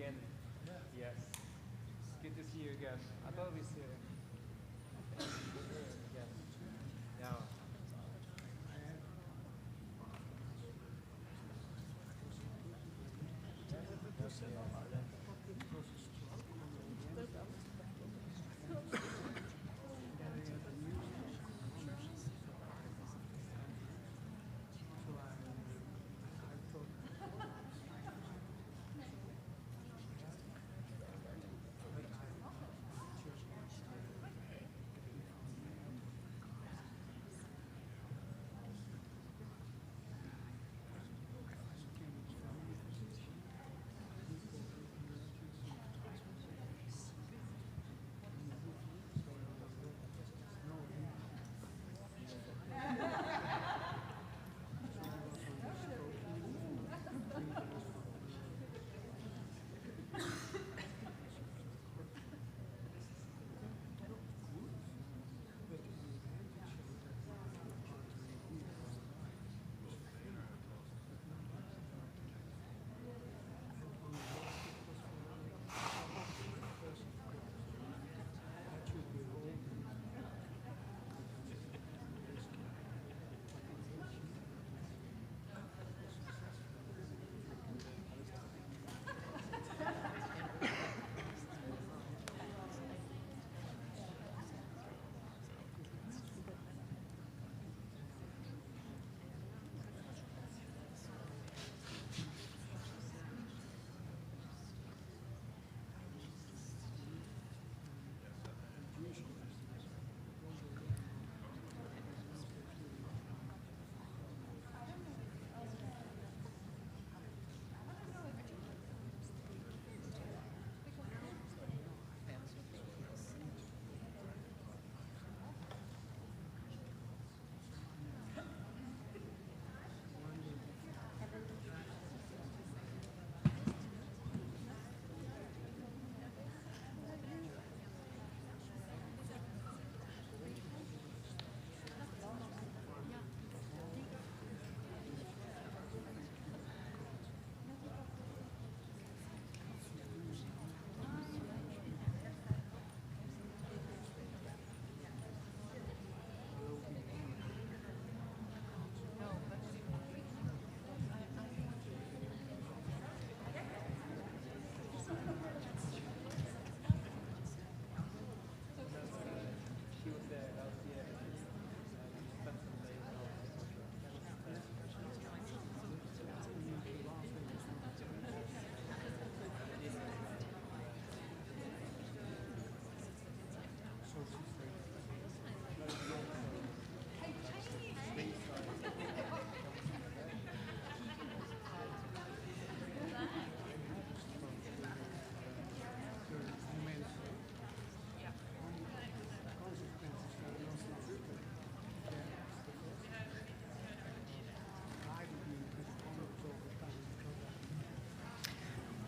again. Yes. It's good to see you again. I thought we see you. Yes. Yeah.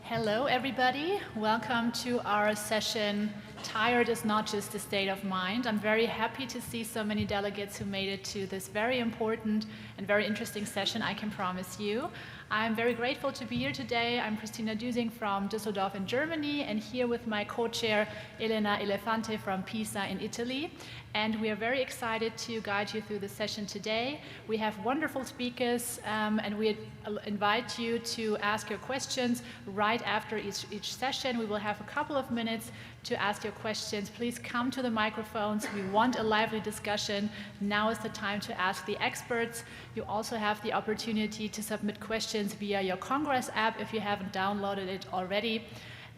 Hello, everybody. Welcome to our session, Tired is Not Just a State of Mind. I'm very happy to see so many delegates who made it to this very important and very interesting session, I can promise you. I'm very grateful to be here today. I'm Christina Düsing from Düsseldorf in Germany, and here with my co-chair, Elena Elefante from Pisa in Italy. And we are very excited to guide you through the session today. We have wonderful speakers, and we invite you to ask your questions right after each session. We will have a couple of minutes to ask your questions. Please come to the microphones. We want a lively discussion. Now is the time to ask the experts. You also have the opportunity to submit questions via your Congress app if you haven't downloaded it already.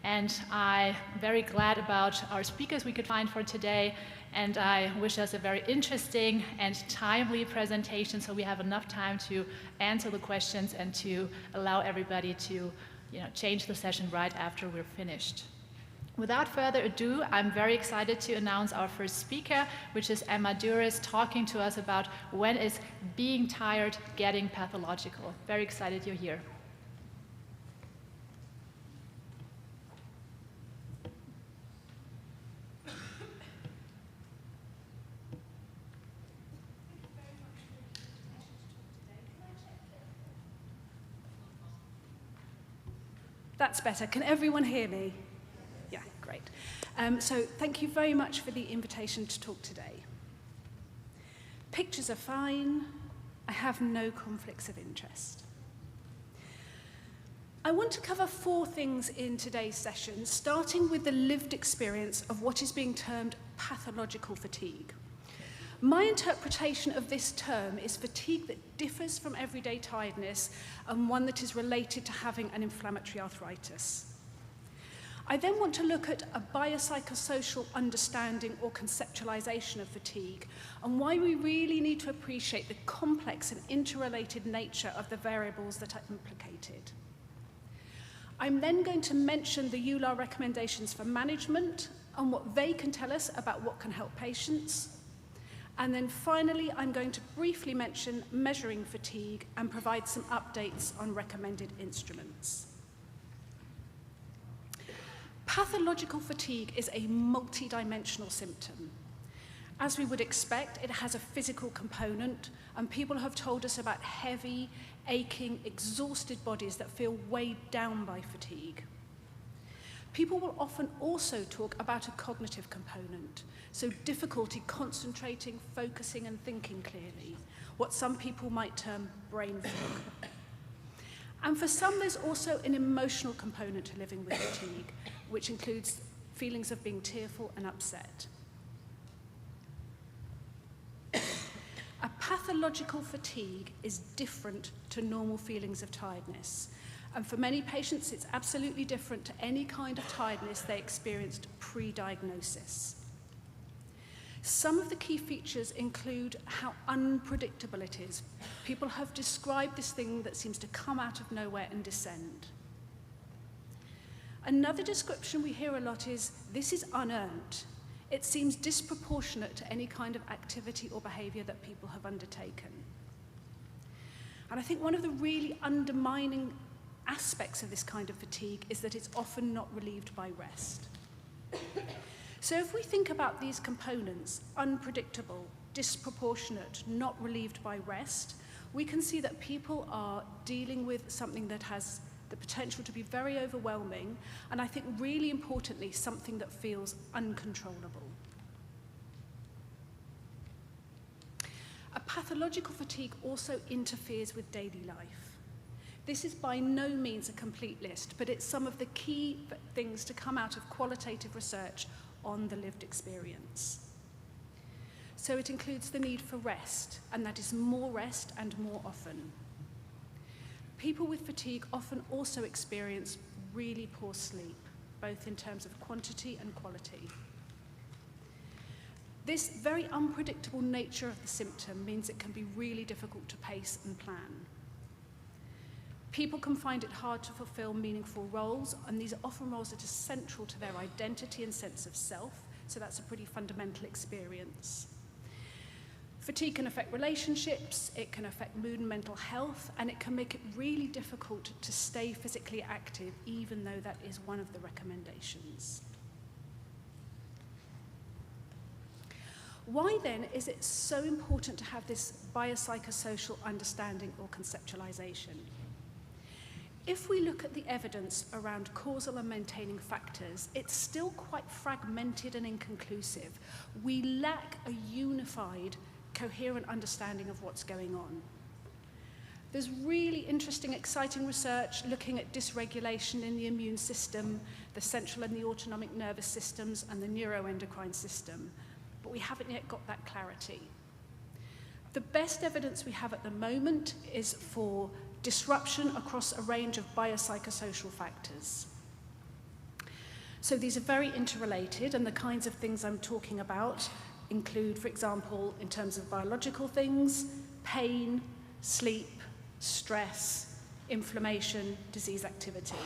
And I'm very glad about our speakers we could find for today. And I wish us a very interesting and timely presentation so we have enough time to answer the questions and to allow everybody to change the session right after we're finished. Without further ado, I'm very excited to announce our first speaker, which is Emma Duris, talking to us about when is being tired getting pathological. Very excited you're here. That's better. Can everyone hear me? Yeah, great. So thank you very much for the invitation to talk today. Pictures are fine. I have no conflicts of interest. I want to cover 4 things in today's session, starting with the lived experience of what is being termed pathological fatigue. My interpretation of this term is fatigue that differs from everyday tiredness and one that is related to having an inflammatory arthritis. I then want to look at a biopsychosocial understanding or conceptualization of fatigue and why we really need to appreciate the complex and interrelated nature of the variables that are implicated. I'm then going to mention the EULAR recommendations for management and what they can tell us about what can help patients. And then finally, I'm going to briefly mention measuring fatigue and provide some updates on recommended instruments. Pathological fatigue is a multidimensional symptom. As we would expect, it has a physical component, and people have told us about heavy, aching, exhausted bodies that feel weighed down by fatigue. People will often also talk about a cognitive component, so difficulty concentrating, focusing, and thinking clearly, what some people might term brain fog. And for some, there's also an emotional component to living with fatigue, which includes feelings of being tearful and upset. A pathological fatigue is different to normal feelings of tiredness. And for many patients, it's absolutely different to any kind of tiredness they experienced pre-diagnosis. Some of the key features include how unpredictable it is. People have described this thing that seems to come out of nowhere and descend. Another description we hear a lot is, this is unearned. It seems disproportionate to any kind of activity or behavior that people have undertaken. And I think one of the really undermining aspects of this kind of fatigue is that it's often not relieved by rest. So if we think about these components, unpredictable, disproportionate, not relieved by rest, we can see that people are dealing with something that has the potential to be very overwhelming, and I think really importantly, something that feels uncontrollable. A pathological fatigue also interferes with daily life. This is by no means a complete list, but it's some of the key things to come out of qualitative research on the lived experience. So it includes the need for rest, and that is more rest and more often. People with fatigue often also experience really poor sleep, both in terms of quantity and quality. This very unpredictable nature of the symptom means it can be really difficult to pace and plan. People can find it hard to fulfill meaningful roles, and these are often roles that are central to their identity and sense of self, so that's a pretty fundamental experience. Fatigue can affect relationships, it can affect mood and mental health, and it can make it really difficult to stay physically active, even though that is one of the recommendations. Why then is it so important to have this biopsychosocial understanding or conceptualization? If we look at the evidence around causal and maintaining factors, it's still quite fragmented and inconclusive. We lack a unified, coherent understanding of what's going on. There's really interesting, exciting research looking at dysregulation in the immune system, the central and the autonomic nervous systems, and the neuroendocrine system, but we haven't yet got that clarity. The best evidence we have at the moment is for disruption across a range of biopsychosocial factors. So these are very interrelated, and the kinds of things I'm talking about include, for example, in terms of biological things, pain, sleep, stress, inflammation, disease activity.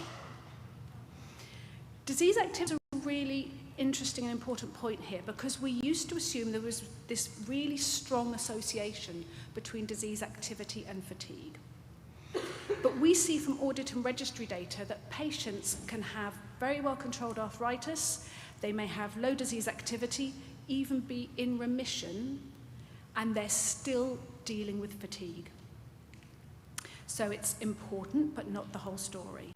Disease activity is a really interesting and important point here, because we used to assume there was this really strong association between disease activity and fatigue. But we see from audit and registry data that patients can have very well controlled arthritis, they may have low disease activity, even be in remission, and they're still dealing with fatigue. So it's important, but not the whole story.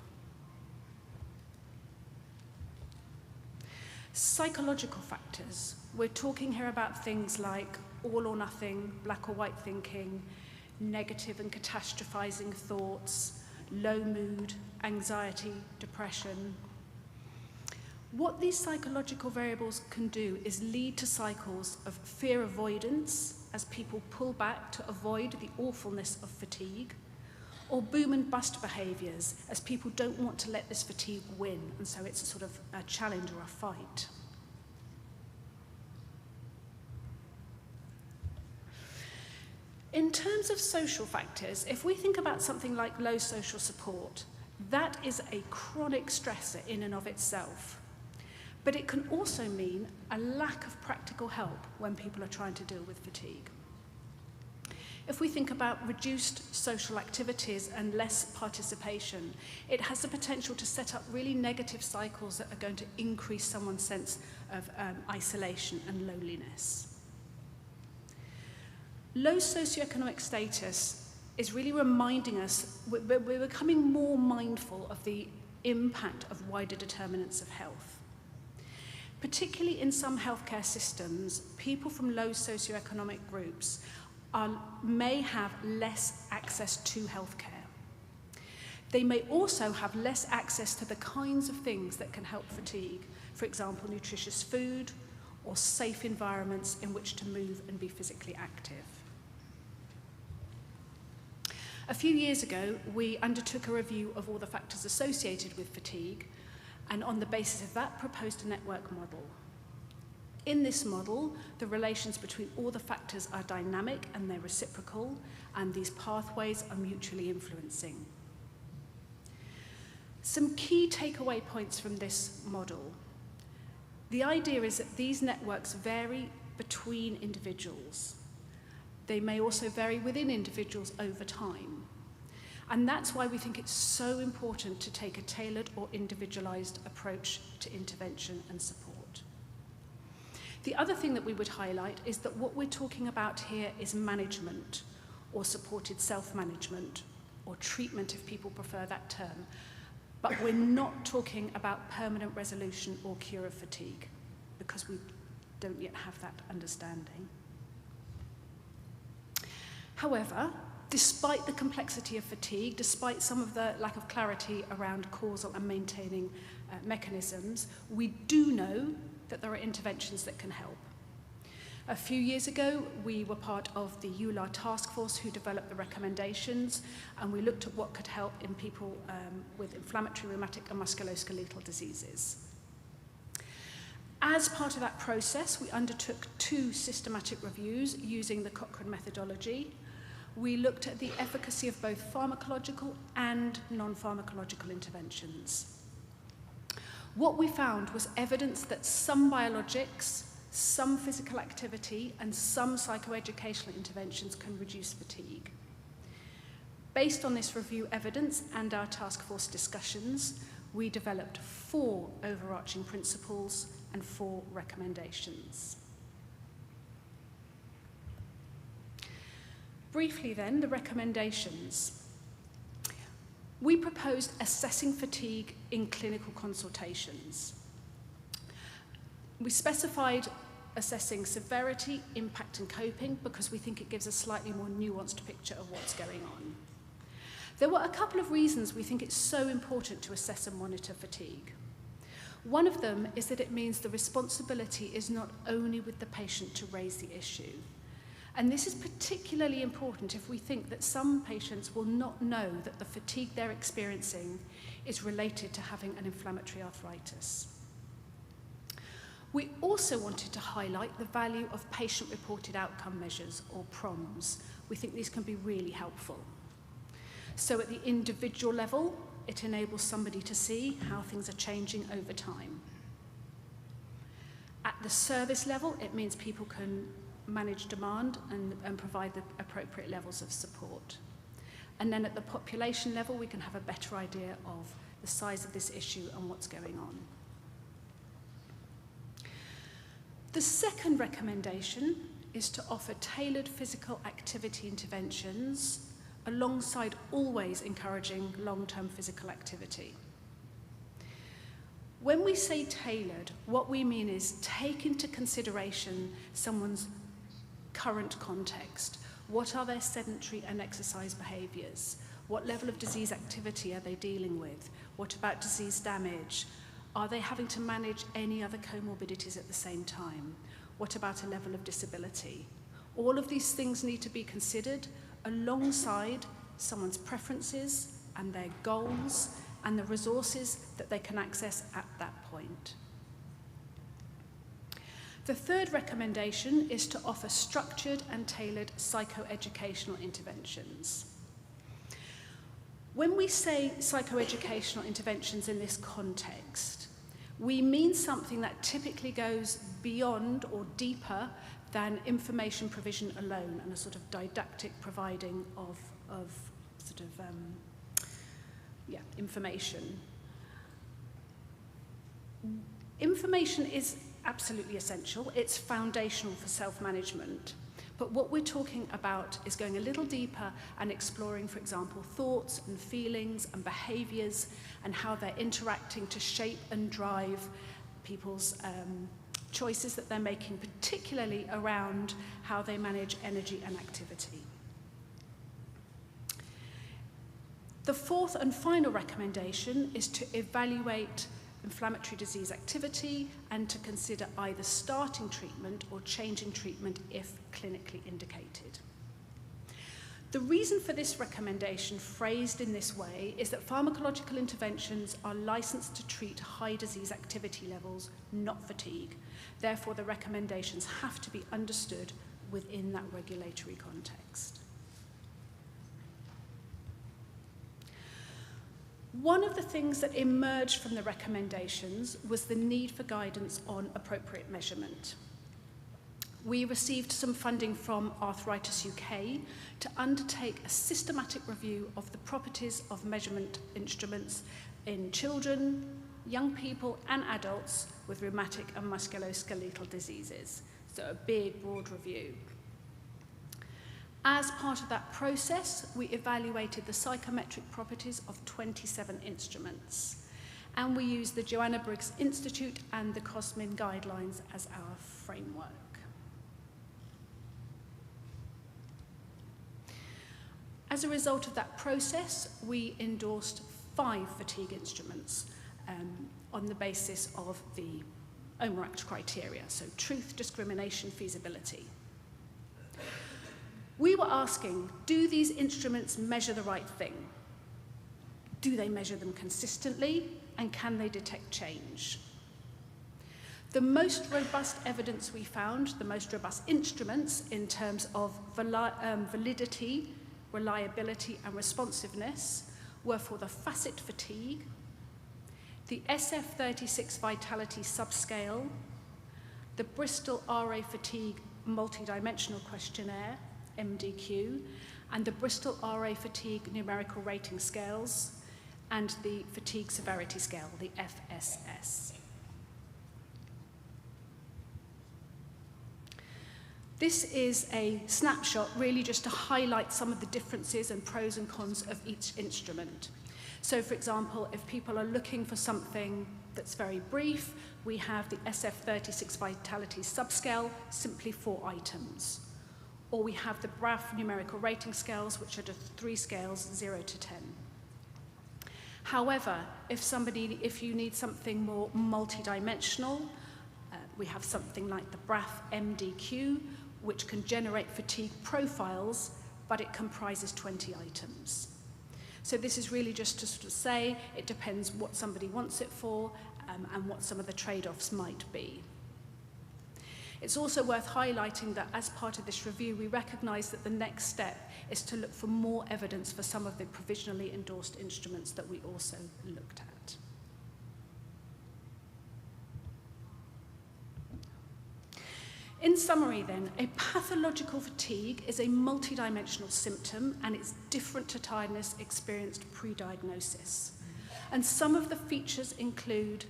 Psychological factors. We're talking here about things like all or nothing, black or white thinking, negative and catastrophizing thoughts, low mood, anxiety, depression. What these psychological variables can do is lead to cycles of fear avoidance as people pull back to avoid the awfulness of fatigue, or boom and bust behaviours as people don't want to let this fatigue win, and so it's a sort of a challenge or a fight. In terms of social factors, if we think about something like low social support, that is a chronic stressor in and of itself. But it can also mean a lack of practical help when people are trying to deal with fatigue. If we think about reduced social activities and less participation, it has the potential to set up really negative cycles that are going to increase someone's sense of isolation and loneliness. Low socioeconomic status is really reminding us we're becoming more mindful of the impact of wider determinants of health. Particularly in some healthcare systems, people from low socioeconomic groups may have less access to healthcare. They may also have less access to the kinds of things that can help fatigue, for example, nutritious food or safe environments in which to move and be physically active. A few years ago, we undertook a review of all the factors associated with fatigue, and on the basis of that, proposed a network model. In this model, the relations between all the factors are dynamic and they're reciprocal, and these pathways are mutually influencing. Some key takeaway points from this model. The idea is that these networks vary between individuals. They may also vary within individuals over time. And that's why we think it's so important to take a tailored or individualized approach to intervention and support. The other thing that we would highlight is that what we're talking about here is management or supported self-management or treatment if people prefer that term. But we're not talking about permanent resolution or cure of fatigue because we don't yet have that understanding. However, despite the complexity of fatigue, despite some of the lack of clarity around causal and maintaining mechanisms, we do know that there are interventions that can help. A few years ago, we were part of the EULAR task force who developed the recommendations, and we looked at what could help in people with inflammatory, rheumatic, and musculoskeletal diseases. As part of that process, we undertook 2 systematic reviews using the Cochrane methodology. We looked at the efficacy of both pharmacological and non-pharmacological interventions. What we found was evidence that some biologics, some physical activity, and some psychoeducational interventions can reduce fatigue. Based on this review evidence and our task force discussions, we developed 4 overarching principles and 4 recommendations. Briefly then, the recommendations. We proposed assessing fatigue in clinical consultations. We specified assessing severity, impact and coping because we think it gives a slightly more nuanced picture of what's going on. There were a couple of reasons we think it's so important to assess and monitor fatigue. One of them is that it means the responsibility is not only with the patient to raise the issue. And this is particularly important if we think that some patients will not know that the fatigue they're experiencing is related to having an inflammatory arthritis. We also wanted to highlight the value of patient-reported outcome measures, or PROMs. We think these can be really helpful. So at the individual level, it enables somebody to see how things are changing over time. At the service level, it means people can manage demand and provide the appropriate levels of support. And then at the population level, we can have a better idea of the size of this issue and what's going on. The second recommendation is to offer tailored physical activity interventions alongside always encouraging long-term physical activity. When we say tailored, what we mean is take into consideration someone's current context. What are their sedentary and exercise behaviours? What level of disease activity are they dealing with? What about disease damage? Are they having to manage any other comorbidities at the same time? What about a level of disability? All of these things need to be considered alongside someone's preferences and their goals and the resources that they can access at that point. The third recommendation is to offer structured and tailored psychoeducational interventions. When we say psychoeducational interventions in this context, we mean something that typically goes beyond or deeper than information provision alone and a sort of didactic providing of information. Information is absolutely essential. It's foundational for self-management. But what we're talking about is going a little deeper and exploring, for example, thoughts and feelings and behaviours and how they're interacting to shape and drive people's choices that they're making, particularly around how they manage energy and activity. The fourth and final recommendation is to evaluate inflammatory disease activity and to consider either starting treatment or changing treatment if clinically indicated. The reason for this recommendation, phrased in this way, is that pharmacological interventions are licensed to treat high disease activity levels, not fatigue. Therefore, the recommendations have to be understood within that regulatory context. One of the things that emerged from the recommendations was the need for guidance on appropriate measurement. We received some funding from Arthritis UK to undertake a systematic review of the properties of measurement instruments in children, young people and adults with rheumatic and musculoskeletal diseases. So a big, broad review. As part of that process, we evaluated the psychometric properties of 27 instruments, and we used the Joanna Briggs Institute and the COSMIN guidelines as our framework. As a result of that process, we endorsed 5 fatigue instruments on the basis of the OMERACT criteria, so truth, discrimination, feasibility. We were asking, do these instruments measure the right thing? Do they measure them consistently? And can they detect change? The most robust evidence we found, the most robust instruments in terms of validity, reliability and responsiveness were for the facet fatigue, the SF36 vitality subscale, the Bristol RA fatigue multidimensional questionnaire, MDQ, and the Bristol RA fatigue numerical rating scales, and the fatigue severity scale, the FSS. This is a snapshot really just to highlight some of the differences and pros and cons of each instrument. So for example, if people are looking for something that's very brief, we have the SF36 vitality subscale, simply 4 items. Or we have the BRAF numerical rating scales, which are just 3 scales, 0 to 10. However, if you need something more multidimensional, we have something like the BRAF MDQ, which can generate fatigue profiles, but it comprises 20 items. So this is really just to sort of say it depends what somebody wants it for and what some of the trade-offs might be. It's also worth highlighting that as part of this review, we recognise that the next step is to look for more evidence for some of the provisionally endorsed instruments that we also looked at. In summary then, a pathological fatigue is a multidimensional symptom and it's different to tiredness experienced pre-diagnosis. And some of the features include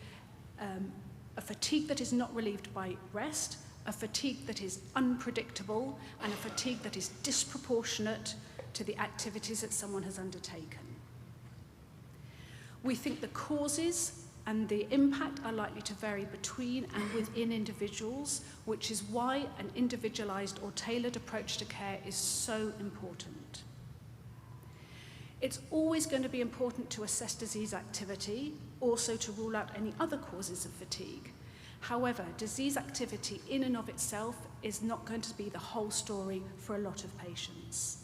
a fatigue that is not relieved by rest, a fatigue that is unpredictable, and a fatigue that is disproportionate to the activities that someone has undertaken. We think the causes and the impact are likely to vary between and within individuals, which is why an individualized or tailored approach to care is so important. It's always going to be important to assess disease activity, also to rule out any other causes of fatigue. However, disease activity in and of itself is not going to be the whole story for a lot of patients.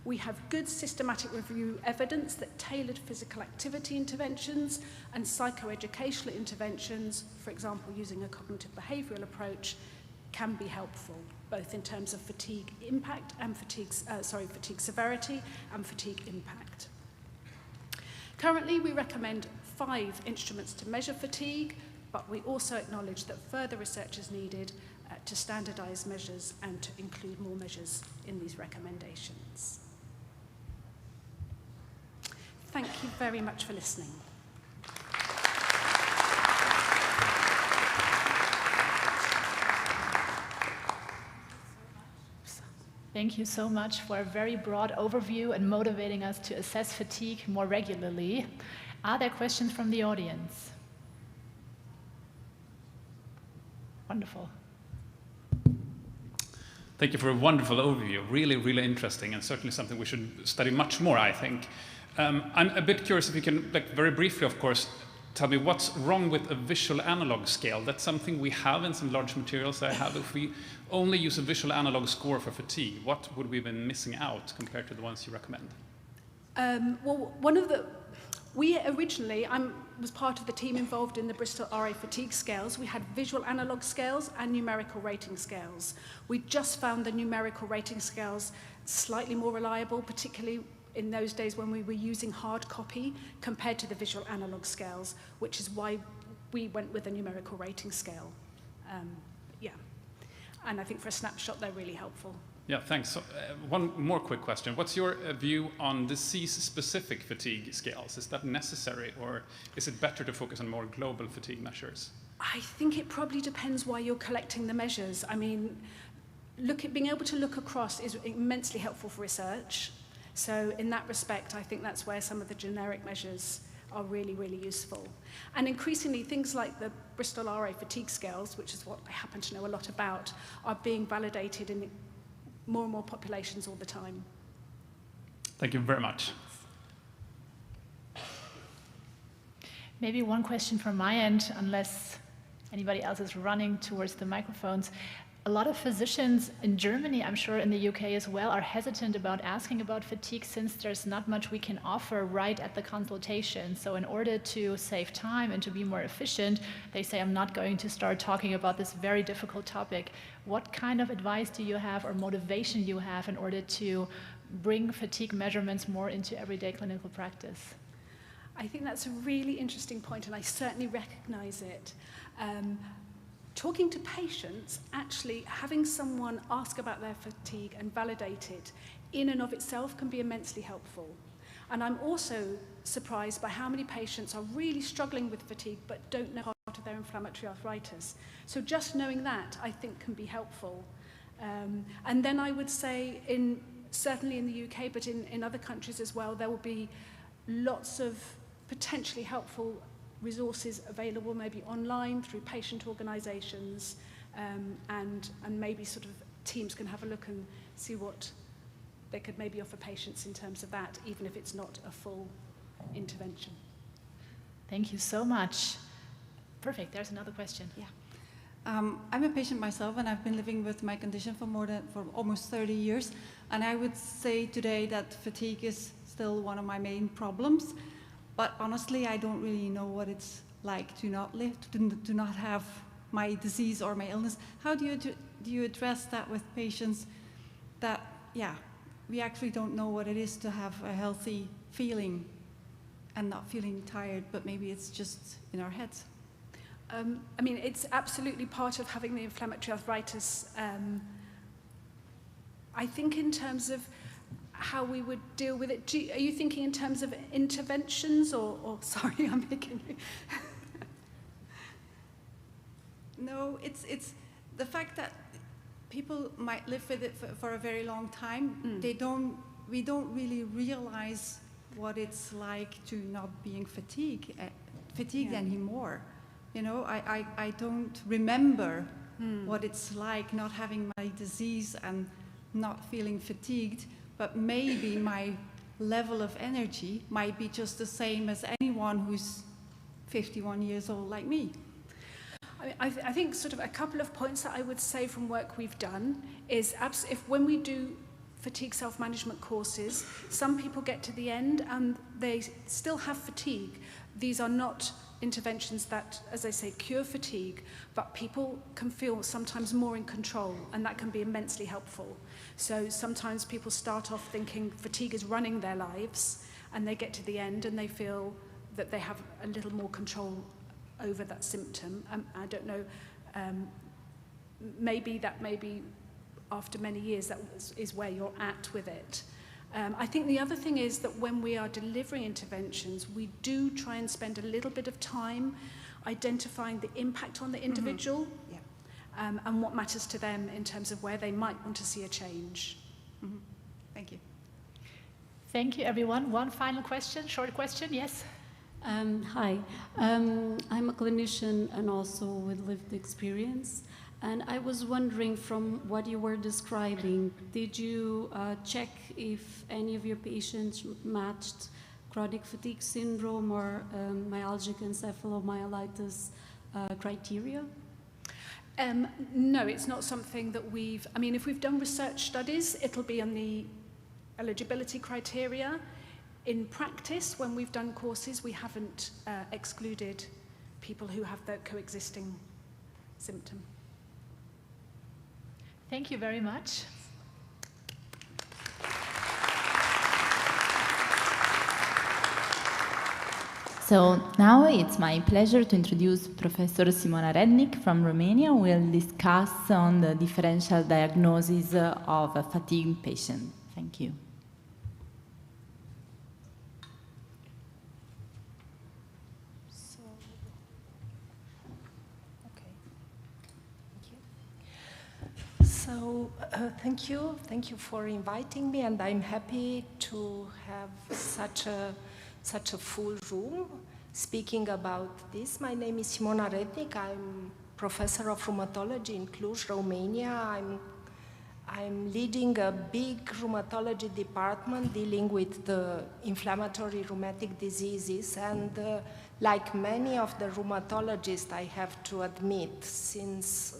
We have good systematic review evidence that tailored physical activity interventions and psychoeducational interventions, for example, using a cognitive behavioral approach, can be helpful, both in terms of fatigue impact and fatigue severity and fatigue impact. Currently, we recommend 5 instruments to measure fatigue, but we also acknowledge that further research is needed to standardize measures and to include more measures in these recommendations. Thank you very much for listening. Thank you so much for a very broad overview and motivating us to assess fatigue more regularly. Are there questions from the audience? Wonderful. Thank you for a wonderful overview. Really, really interesting, and certainly something we should study much more, I think. I'm a bit curious if you can, very briefly, of course, tell me what's wrong with a visual analog scale. That's something we have in some large materials I have. If we only use a visual analog score for fatigue, what would we have been missing out compared to the ones you recommend? Well, we originally, I was part of the team involved in the Bristol RA fatigue scales. We had visual analog scales and numerical rating scales. We just found the numerical rating scales slightly more reliable, particularly in those days when we were using hard copy compared to the visual analog scales, which is why we went with a numerical rating scale. And I think for a snapshot, they're really helpful. Yeah, thanks. So, one more quick question. What's your view on disease-specific fatigue scales? Is that necessary, or is it better to focus on more global fatigue measures? I think it probably depends why you're collecting the measures. I mean, being able to look across is immensely helpful for research. So in that respect, I think that's where some of the generic measures are really, really useful. And increasingly, things like the Bristol RA fatigue scales, which is what I happen to know a lot about, are being validated in more and more populations all the time. Thank you very much. Maybe one question from my end, unless anybody else is running towards the microphones. A lot of physicians in Germany, I'm sure in the UK as well, are hesitant about asking about fatigue since there's not much we can offer right at the consultation. So in order to save time and to be more efficient, they say, I'm not going to start talking about this very difficult topic. What kind of advice do you have or motivation you have in order to bring fatigue measurements more into everyday clinical practice? I think that's a really interesting point, and I certainly recognize it. Talking to patients, actually having someone ask about their fatigue and validate it in and of itself can be immensely helpful. And I'm also surprised by how many patients are really struggling with fatigue but don't know part of their inflammatory arthritis. So just knowing that, I think, can be helpful. And then I would say, certainly in the UK, but in other countries as well, there will be lots of potentially helpful resources available, maybe online through patient organisations, and maybe sort of teams can have a look and see what they could maybe offer patients in terms of that, even if it's not a full intervention. Thank you so much. Perfect, there's another question. Yeah. I'm a patient myself, and I've been living with my condition for almost 30 years. And I would say today that fatigue is still one of my main problems. But honestly, I don't really know what it's like to not live, to not have my disease or my illness. How do you address that with patients that, we actually don't know what it is to have a healthy feeling and not feeling tired, but maybe it's just in our heads? I mean, it's absolutely part of having the inflammatory arthritis. I think in terms of how we would deal with it, are you thinking in terms of interventions or sorry, I'm making you... No, it's the fact that people might live with it for a very long time. We don't really realize what it's like to not being fatigued fatigued anymore. You know, I don't remember what it's like not having my disease and not feeling fatigued, but maybe my level of energy might be just the same as anyone who's 51 years old like me. I think sort of a couple of points that I would say from work we've done is if when we do fatigue self-management courses, some people get to the end and they still have fatigue. These are not interventions that, as I say, cure fatigue, but people can feel sometimes more in control, and that can be immensely helpful. So sometimes people start off thinking fatigue is running their lives, and they get to the end and they feel that they have a little more control over that symptom. I don't know, maybe after many years that is where you're at with it. I think the other thing is that when we are delivering interventions, we do try and spend a little bit of time identifying the impact on the individual and what matters to them in terms of where they might want to see a change. Thank you. Thank you, everyone. One final question, short question, yes? Hi, I'm a clinician and also with lived experience. And I was wondering, from what you were describing, did you check if any of your patients matched chronic fatigue syndrome or myalgic encephalomyelitis criteria? No, it's not something that if we've done research studies, it'll be on the eligibility criteria. In practice, when we've done courses, we haven't excluded people who have the coexisting symptom. Thank you very much. So now it's my pleasure to introduce Professor Simona Rednik from Romania, who will discuss on the differential diagnosis of a fatigue patient. Thank you. Thank you for inviting me, and I'm happy to have such a full room speaking about this. My name is Simona Rednik. I'm professor of rheumatology in Cluj, Romania. I'm leading a big rheumatology department dealing with the inflammatory rheumatic diseases, and like many of the rheumatologists, I have to admit, since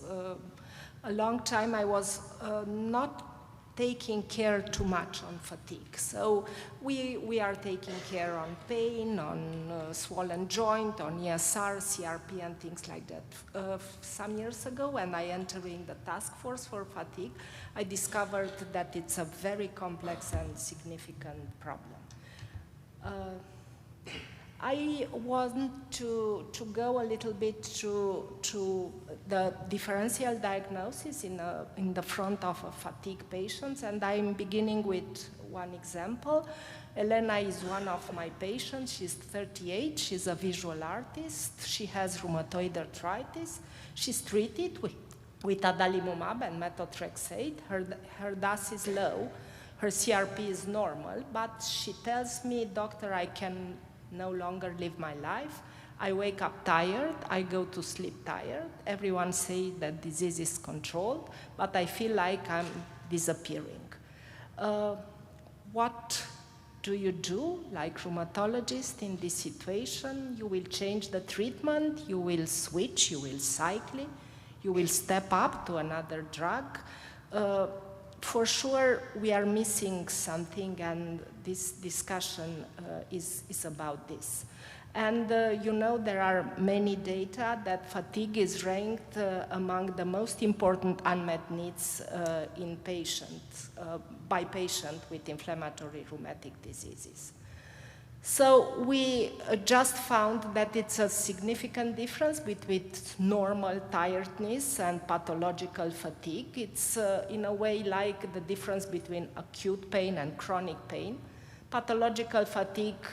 a long time I was not taking care too much on fatigue. So we are taking care on pain, on swollen joint, on ESR, CRP, and things like that. Some years ago, when I entering the task force for fatigue, I discovered that it's a very complex and significant problem. I want to go a little bit to the differential diagnosis in the front of a fatigue patients, and I'm beginning with one example. Elena is one of my patients. She's 38. She's a visual artist. She has rheumatoid arthritis. She's treated with adalimumab and methotrexate. Her DAS is low. Her CRP is normal, but she tells me, "Doctor, I can no longer live my life. I wake up tired, I go to sleep tired. Everyone says that disease is controlled, but I feel like I'm disappearing." What do you do, like rheumatologist in this situation? You will change the treatment, you will switch, you will cycle, you will step up to another drug. For sure, we are missing something, and this discussion is about this. And you know, there are many data that fatigue is ranked among the most important unmet needs in patients, by patients with inflammatory rheumatic diseases. So we just found that it's a significant difference between normal tiredness and pathological fatigue. It's in a way like the difference between acute pain and chronic pain. Pathological fatigue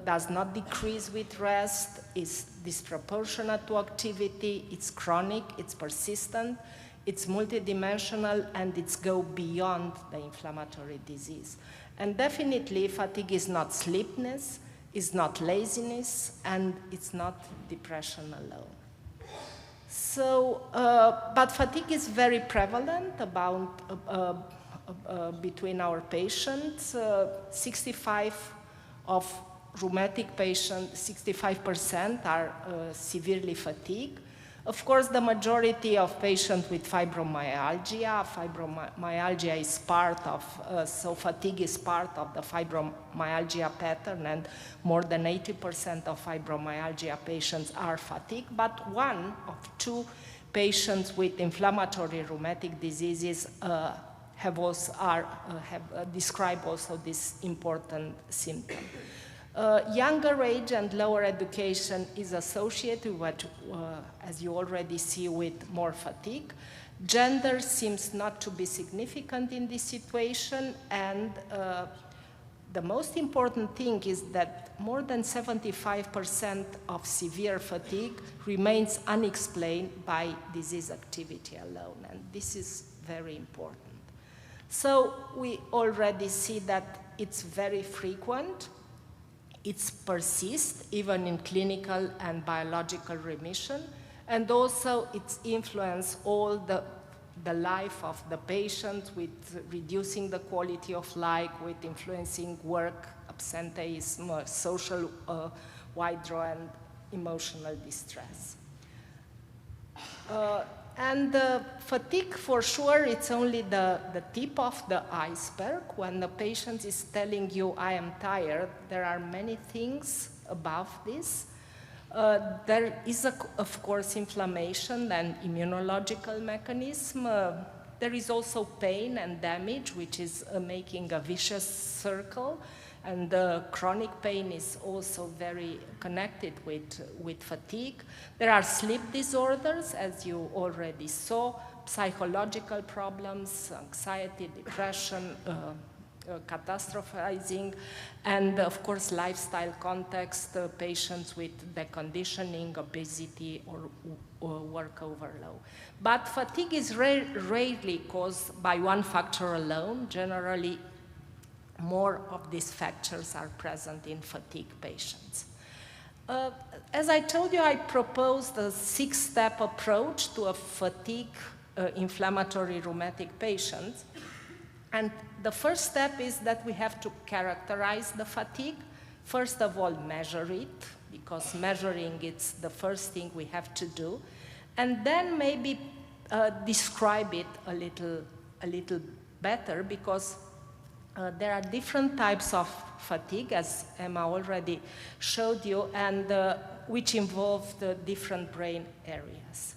does not decrease with rest, is disproportionate to activity, it's chronic, it's persistent, it's multidimensional, and it's go beyond the inflammatory disease. And definitely fatigue is not sleepiness, it's not laziness, and it's not depression alone. So, but fatigue is very prevalent between our patients. 65 of rheumatic patients, 65% are severely fatigued. Of course, the majority of patients with fibromyalgia is part of, so fatigue is part of the fibromyalgia pattern, and more than 80% of fibromyalgia patients are fatigued, but 1 of 2 patients with inflammatory rheumatic diseases describe also this important symptom. Younger age and lower education is associated with, as you already see, with more fatigue. Gender seems not to be significant in this situation, and the most important thing is that more than 75% of severe fatigue remains unexplained by disease activity alone, and this is very important. So we already see that it's very frequent. It persists even in clinical and biological remission, and also it's influenced all the life of the patient with reducing the quality of life, with influencing work, absenteeism, social withdrawal, and emotional distress. And fatigue, for sure, it's only the tip of the iceberg. When the patient is telling you, I am tired, there are many things above this. There is, of course, inflammation and immunological mechanism. There is also pain and damage, which is making a vicious circle. And chronic pain is also very connected with fatigue. There are sleep disorders, as you already saw, psychological problems, anxiety, depression, catastrophizing, and of course lifestyle context, patients with deconditioning, obesity, or work overload. But fatigue is rarely caused by one factor alone. Generally, more of these factors are present in fatigue patients. As I told you, I proposed a 6-step approach to a fatigue inflammatory rheumatic patient. And the first step is that we have to characterize the fatigue. First of all, measure it, because measuring it's the first thing we have to do. And then maybe describe it a little better, because there are different types of fatigue, as Emma already showed you, and which involve the different brain areas.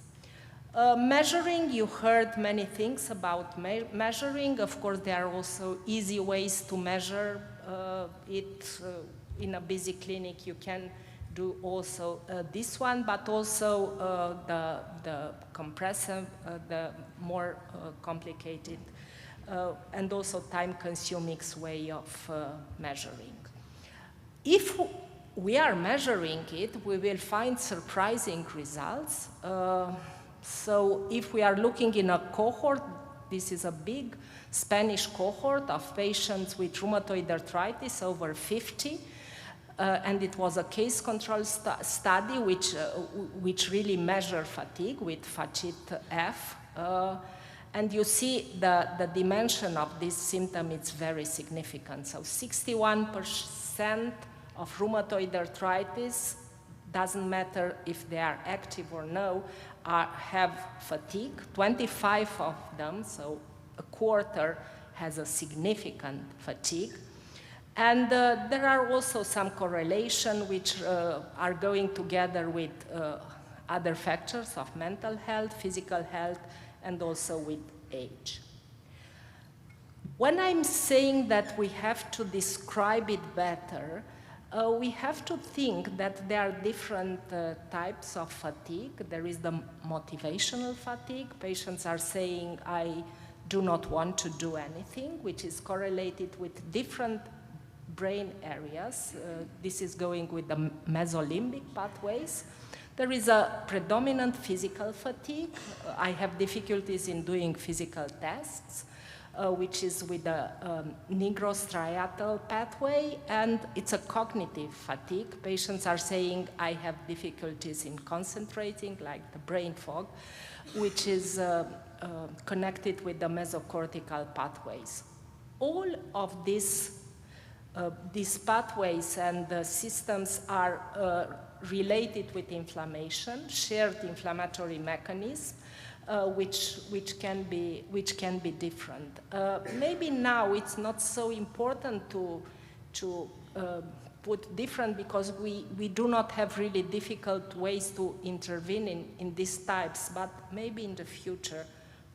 Measuring, you heard many things about measuring. Of course, there are also easy ways to measure it. In a busy clinic, you can do also this one, but also the compressive, the more complicated and also time-consuming way of measuring. If we are measuring it, we will find surprising results. So if we are looking in a cohort, this is a big Spanish cohort of patients with rheumatoid arthritis, over 50, and it was a case control study which really measured fatigue with FACIT-F. And you see the dimension of this symptom is very significant. So 61% of rheumatoid arthritis, doesn't matter if they are active or no, have fatigue. 25 of them, so a quarter, has a significant fatigue. And there are also some correlation which are going together with other factors of mental health, physical health, and also with age. When I'm saying that we have to describe it better, we have to think that there are different types of fatigue. There is the motivational fatigue. Patients are saying, I do not want to do anything, which is correlated with different brain areas. This is going with the mesolimbic pathways. There is a predominant physical fatigue. I have difficulties in doing physical tests. which is with the nigrostriatal pathway, and it's a cognitive fatigue. Patients are saying, I have difficulties in concentrating, like the brain fog, which is connected with the mesocortical pathways. All of these pathways and the systems are related with inflammation, shared inflammatory mechanisms, which can be different. Maybe now it's not so important to put different, because we do not have really difficult ways to intervene in these types, but maybe in the future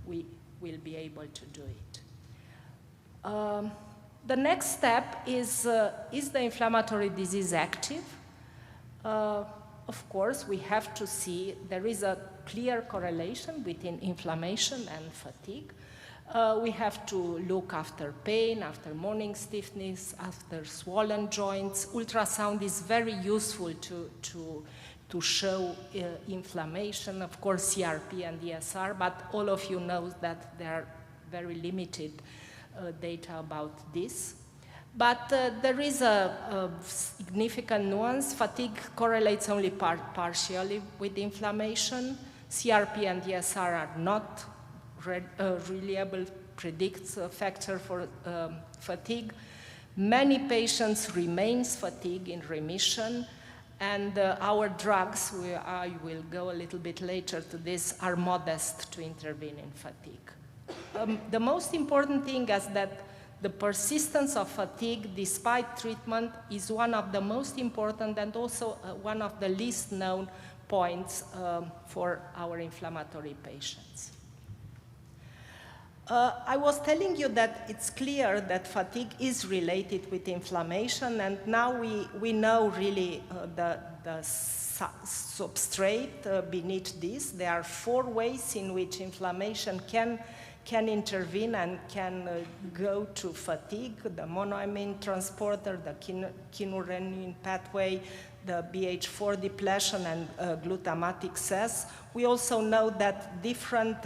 we will be able to do it. The next step is the inflammatory disease active? Of course, we have to see there is a clear correlation between inflammation and fatigue. We have to look after pain, after morning stiffness, after swollen joints. Ultrasound is very useful to show inflammation, of course, CRP and ESR, but all of you know that there are very limited data about this. But there is a significant nuance. Fatigue correlates only partially with inflammation. CRP and ESR are not reliable factor for fatigue. Many patients remain fatigued in remission, and our drugs, I will go a little bit later to this, are modest to intervene in fatigue. The most important thing is that the persistence of fatigue despite treatment is one of the most important and also one of the least known points for our inflammatory patients. I was telling you that it's clear that fatigue is related with inflammation, and now we know really the substrate beneath this. There are 4 ways in which inflammation can intervene and can go to fatigue: the monoamine transporter, the kynurenine pathway, the BH4 depletion, and glutamatic excess. We also know that different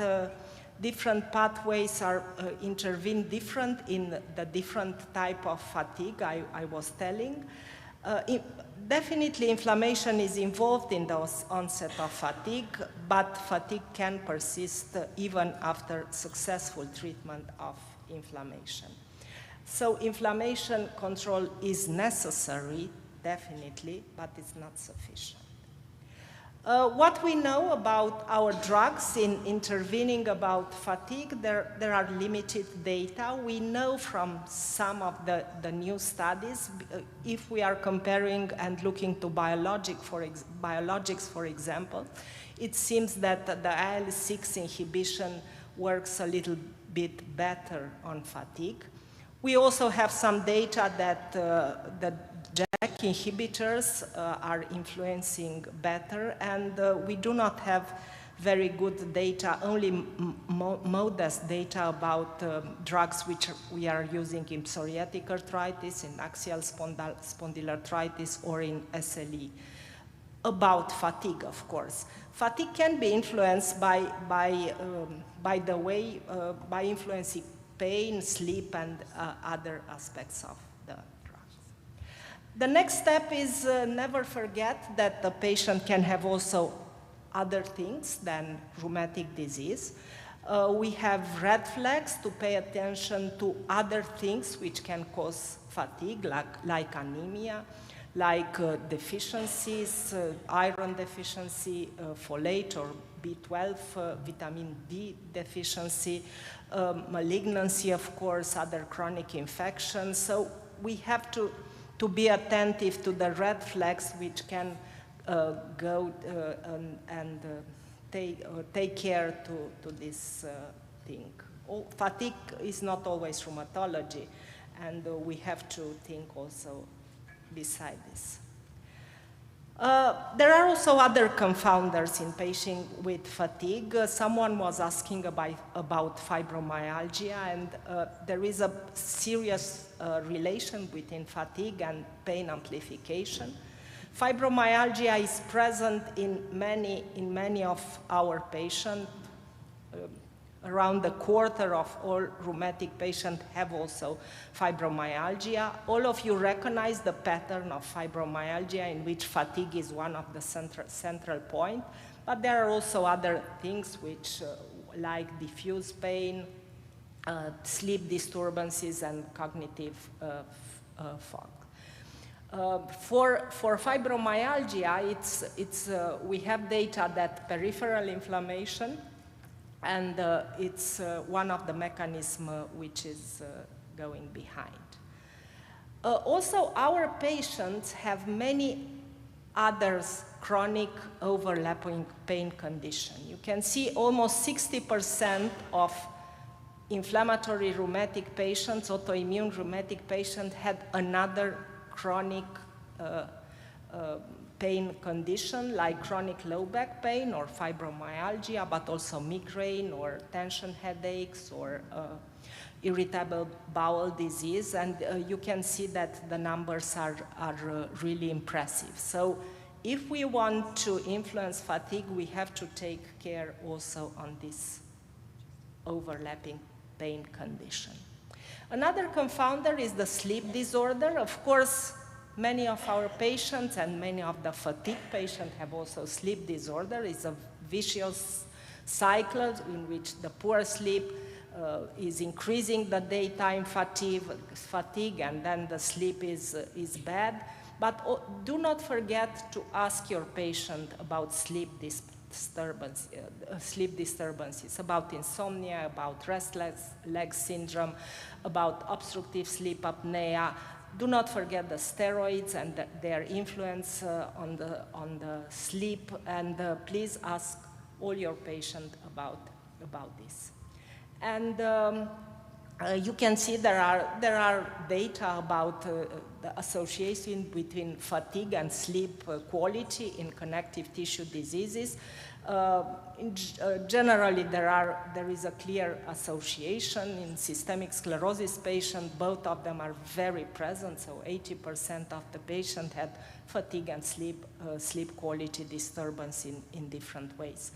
pathways are intervene different in the different type of fatigue I was telling. Definitely inflammation is involved in the onset of fatigue, but fatigue can persist even after successful treatment of inflammation. So inflammation control is necessary, definitely, but it's not sufficient. What we know about our drugs in intervening about fatigue, there are limited data. We know from some of the new studies, if we are comparing and looking to biologics, for example, it seems that the IL-6 inhibition works a little bit better on fatigue. We also have some data that the JAK inhibitors are influencing better, and we do not have very good data, only modest data about drugs which we are using in psoriatic arthritis, in axial spondyloarthritis, or in SLE. About fatigue, of course. Fatigue can be influenced by influencing pain, sleep, and other aspects of the drugs. The next step is never forget that the patient can have also other things than rheumatic disease. We have red flags to pay attention to other things which can cause fatigue, like anemia, like deficiencies, iron deficiency, folate or B12, vitamin D deficiency, malignancy, of course, other chronic infections. So we have to be attentive to the red flags which can go and take care to this thing. Fatigue is not always rheumatology, and we have to think also beside this. There are also other confounders in patients with fatigue. Someone was asking about fibromyalgia, and there is a serious relation between fatigue and pain amplification. Fibromyalgia is present in many of our patients. around a quarter of all rheumatic patients have also fibromyalgia. All of you recognize the pattern of fibromyalgia in which fatigue is one of the central point, but there are also other things which like diffuse pain, sleep disturbances, and cognitive fog. For fibromyalgia, we have data that peripheral inflammation, and it's one of the mechanisms which is going behind. Also, our patients have many others chronic overlapping pain condition. You can see almost 60% of inflammatory rheumatic patients, autoimmune rheumatic patients, had another chronic pain condition like chronic low back pain or fibromyalgia, but also migraine or tension headaches or irritable bowel disease. And you can see that the numbers are really impressive. So if we want to influence fatigue, we have to take care also on this overlapping pain condition. Another confounder is the sleep disorder. Of course, many of our patients and many of the fatigue patients have also sleep disorder. It's a vicious cycle in which the poor sleep is increasing the daytime fatigue, and then the sleep is bad. But do not forget to ask your patient about sleep disturbances, about insomnia, about restless leg syndrome, about obstructive sleep apnea. Do not forget the steroids and their influence on the sleep, and please ask all your patients about this. And you can see there are data about the association between fatigue and sleep quality in connective tissue diseases. Generally, there is a clear association. In systemic sclerosis patients, both of them are very present, so 80% of the patients had fatigue and sleep quality disturbance in different ways.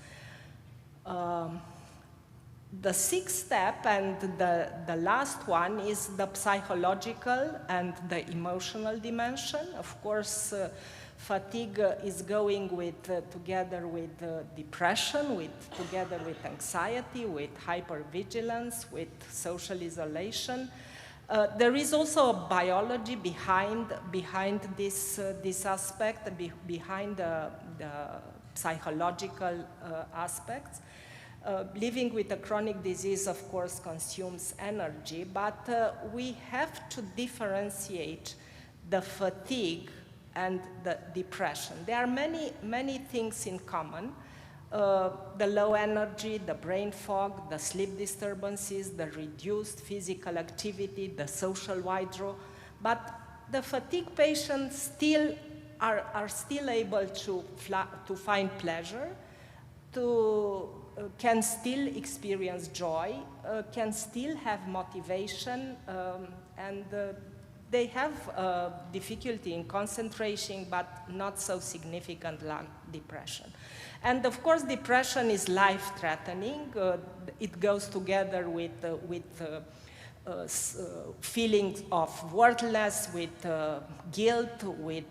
The sixth step and the last one is the psychological and the emotional dimension. Of course, fatigue is going together with depression, together with anxiety, with hypervigilance, with social isolation. There is also a biology behind this aspect, behind the psychological aspects. Living with a chronic disease, of course, consumes energy, but we have to differentiate the fatigue and the depression. There are many things in common. The low energy, the brain fog, the sleep disturbances, the reduced physical activity, the social withdrawal. But the fatigue patients still are still able to find pleasure, can still experience joy, can still have motivation, and they have difficulty in concentration, but not so significant like depression. And of course, depression is life-threatening. It goes together with feelings of worthlessness, with guilt, with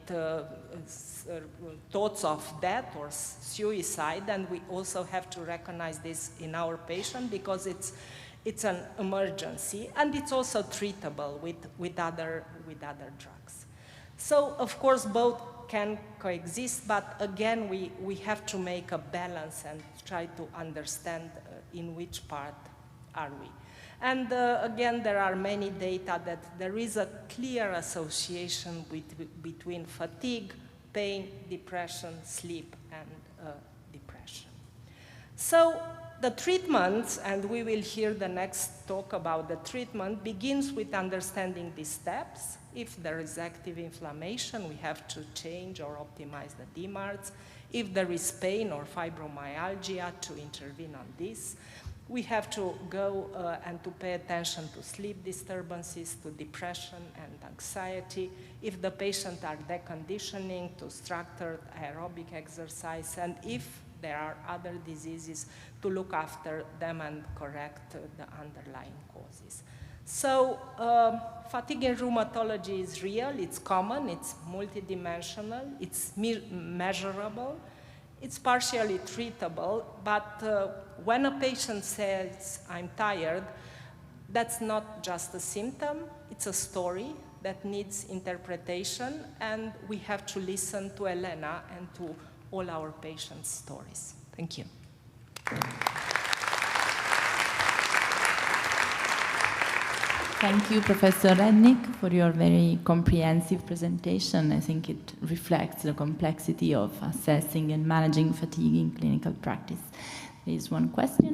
thoughts of death or suicide, and we also have to recognize this in our patient because it's an emergency, and it's also treatable with other drugs. So, of course, both can coexist, but again, we have to make a balance and try to understand in which part are we. And again, there are many data that there is a clear association between fatigue, pain, depression, sleep, and depression. So the treatment, and we will hear the next talk about the treatment, begins with understanding these steps. If there is active inflammation, we have to change or optimize the DMARDs. If there is pain or fibromyalgia, to intervene on this. We have to go and to pay attention to sleep disturbances, to depression and anxiety. If the patient are deconditioning, to structured aerobic exercise. And if there are other diseases, to look after them and correct the underlying causes. So fatigue in rheumatology is real, it's common, it's multidimensional, it's measurable, it's partially treatable, but when a patient says, I'm tired, that's not just a symptom, it's a story that needs interpretation, and we have to listen to Elena and to all our patients' stories. Thank you. Thank you, Professor Rednick, for your very comprehensive presentation. I think it reflects the complexity of assessing and managing fatigue in clinical practice. There is one question.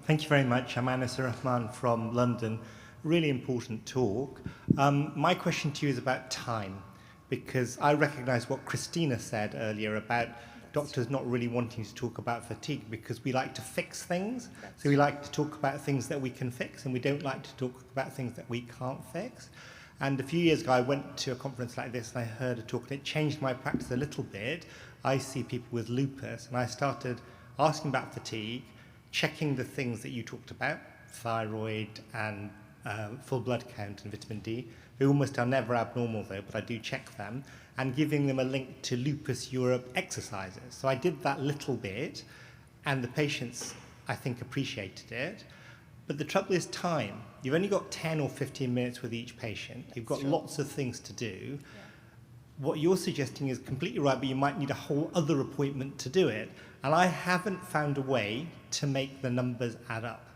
Thank you very much. I'm Anas Rahman from London. Really important talk. My question to you is about time, because I recognize what Christina said earlier about doctors not really wanting to talk about fatigue because we like to fix things. So we like to talk about things that we can fix, and we don't like to talk about things that we can't fix. And a few years ago, I went to a conference like this and I heard a talk, and it changed my practice a little bit. I see people with lupus, and I started asking about fatigue, checking the things that you talked about, thyroid and full blood count and vitamin D. They almost are never abnormal though, but I do check them, and giving them a link to Lupus Europe exercises. So I did that little bit, and the patients, I think, appreciated it. But the trouble is time. You've only got 10 or 15 minutes with each patient. You've got lots of things to do. Yeah. What you're suggesting is completely right, but you might need a whole other appointment to do it. And I haven't found a way to make the numbers add up.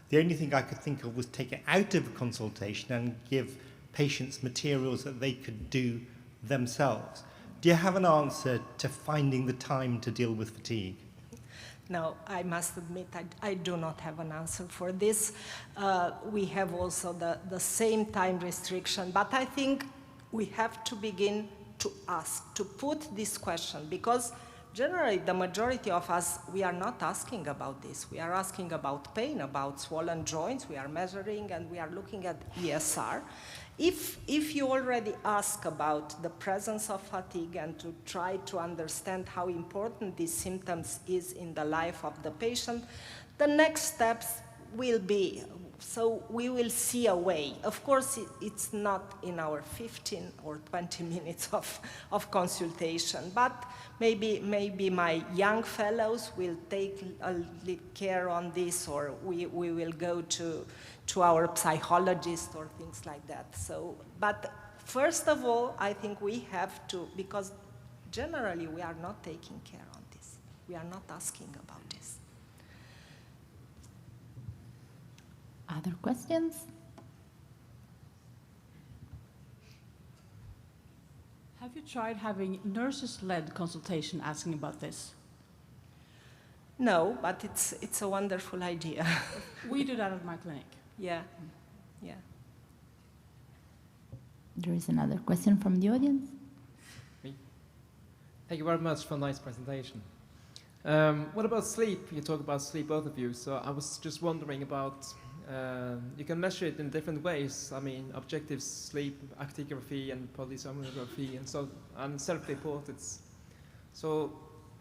The only thing I could think of was take it out of a consultation and give patients materials that they could do themselves. Do you have an answer to finding the time to deal with fatigue? No, I must admit I do not have an answer for this. We have also the same time restriction, but I think we have to begin to ask, to put this question, because generally the majority of us, we are not asking about this. We are asking about pain, about swollen joints, we are measuring, and we are looking at ESR. If you already ask about the presence of fatigue and to try to understand how important these symptoms is in the life of the patient, the next steps will be, so we will see a way. Of course, it's not in our 15 or 20 minutes of consultation, but maybe my young fellows will take care on this, or we will go to our psychologist or things like that. So, but first of all, I think we have to, because generally we are not taking care on this. We are not asking about this. Other questions? Have you tried having nurses-led consultation asking about this? No, but it's a wonderful idea. We do that at my clinic. Yeah, yeah. There is another question from the audience. Me. Thank you very much for a nice presentation. What about sleep? You talk about sleep, both of you. So I was just wondering about, you can measure it in different ways. I mean, objective sleep, actigraphy, and polysomnography, and self-reported. So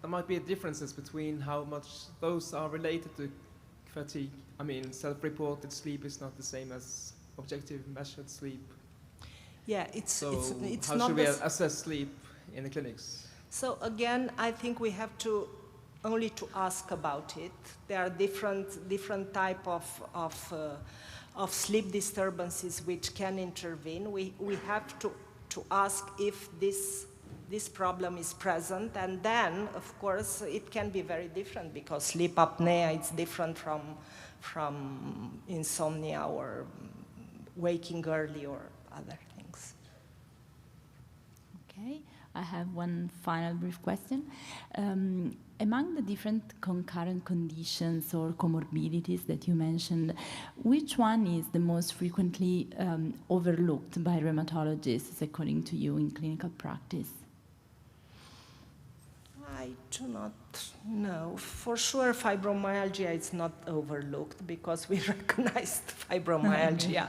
there might be differences between how much those are related to fatigue. I mean, self-reported sleep is not the same as objective measured sleep. Yeah, it's how not. Should we assess sleep in the clinics? So again, I think we have to only to ask about it. There are different type of sleep disturbances which can intervene. We have to ask if this problem is present, and then, of course, it can be very different, because sleep apnea is different from insomnia or waking early or other things. Okay, I have one final brief question. Among the different concurrent conditions or comorbidities that you mentioned, which one is the most frequently overlooked by rheumatologists, according to you, in clinical practice? I do not know. For sure, fibromyalgia is not overlooked because we recognized fibromyalgia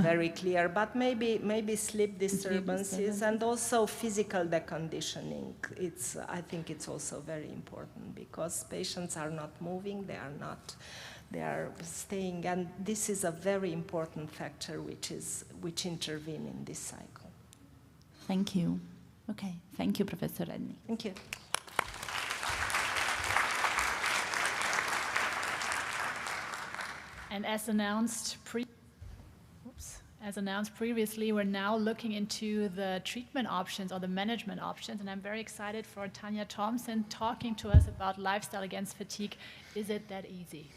very clear. But maybe sleep disturbances and also physical deconditioning. I think it's also very important because patients are not moving, they are staying, and this is a very important factor which intervene in this cycle. Thank you. Okay, thank you, Professor Rednick. Thank you. And as announced previously, we're now looking into the treatment options or the management options, and I'm very excited for Tanya Thompson talking to us about lifestyle against fatigue. Is it that easy?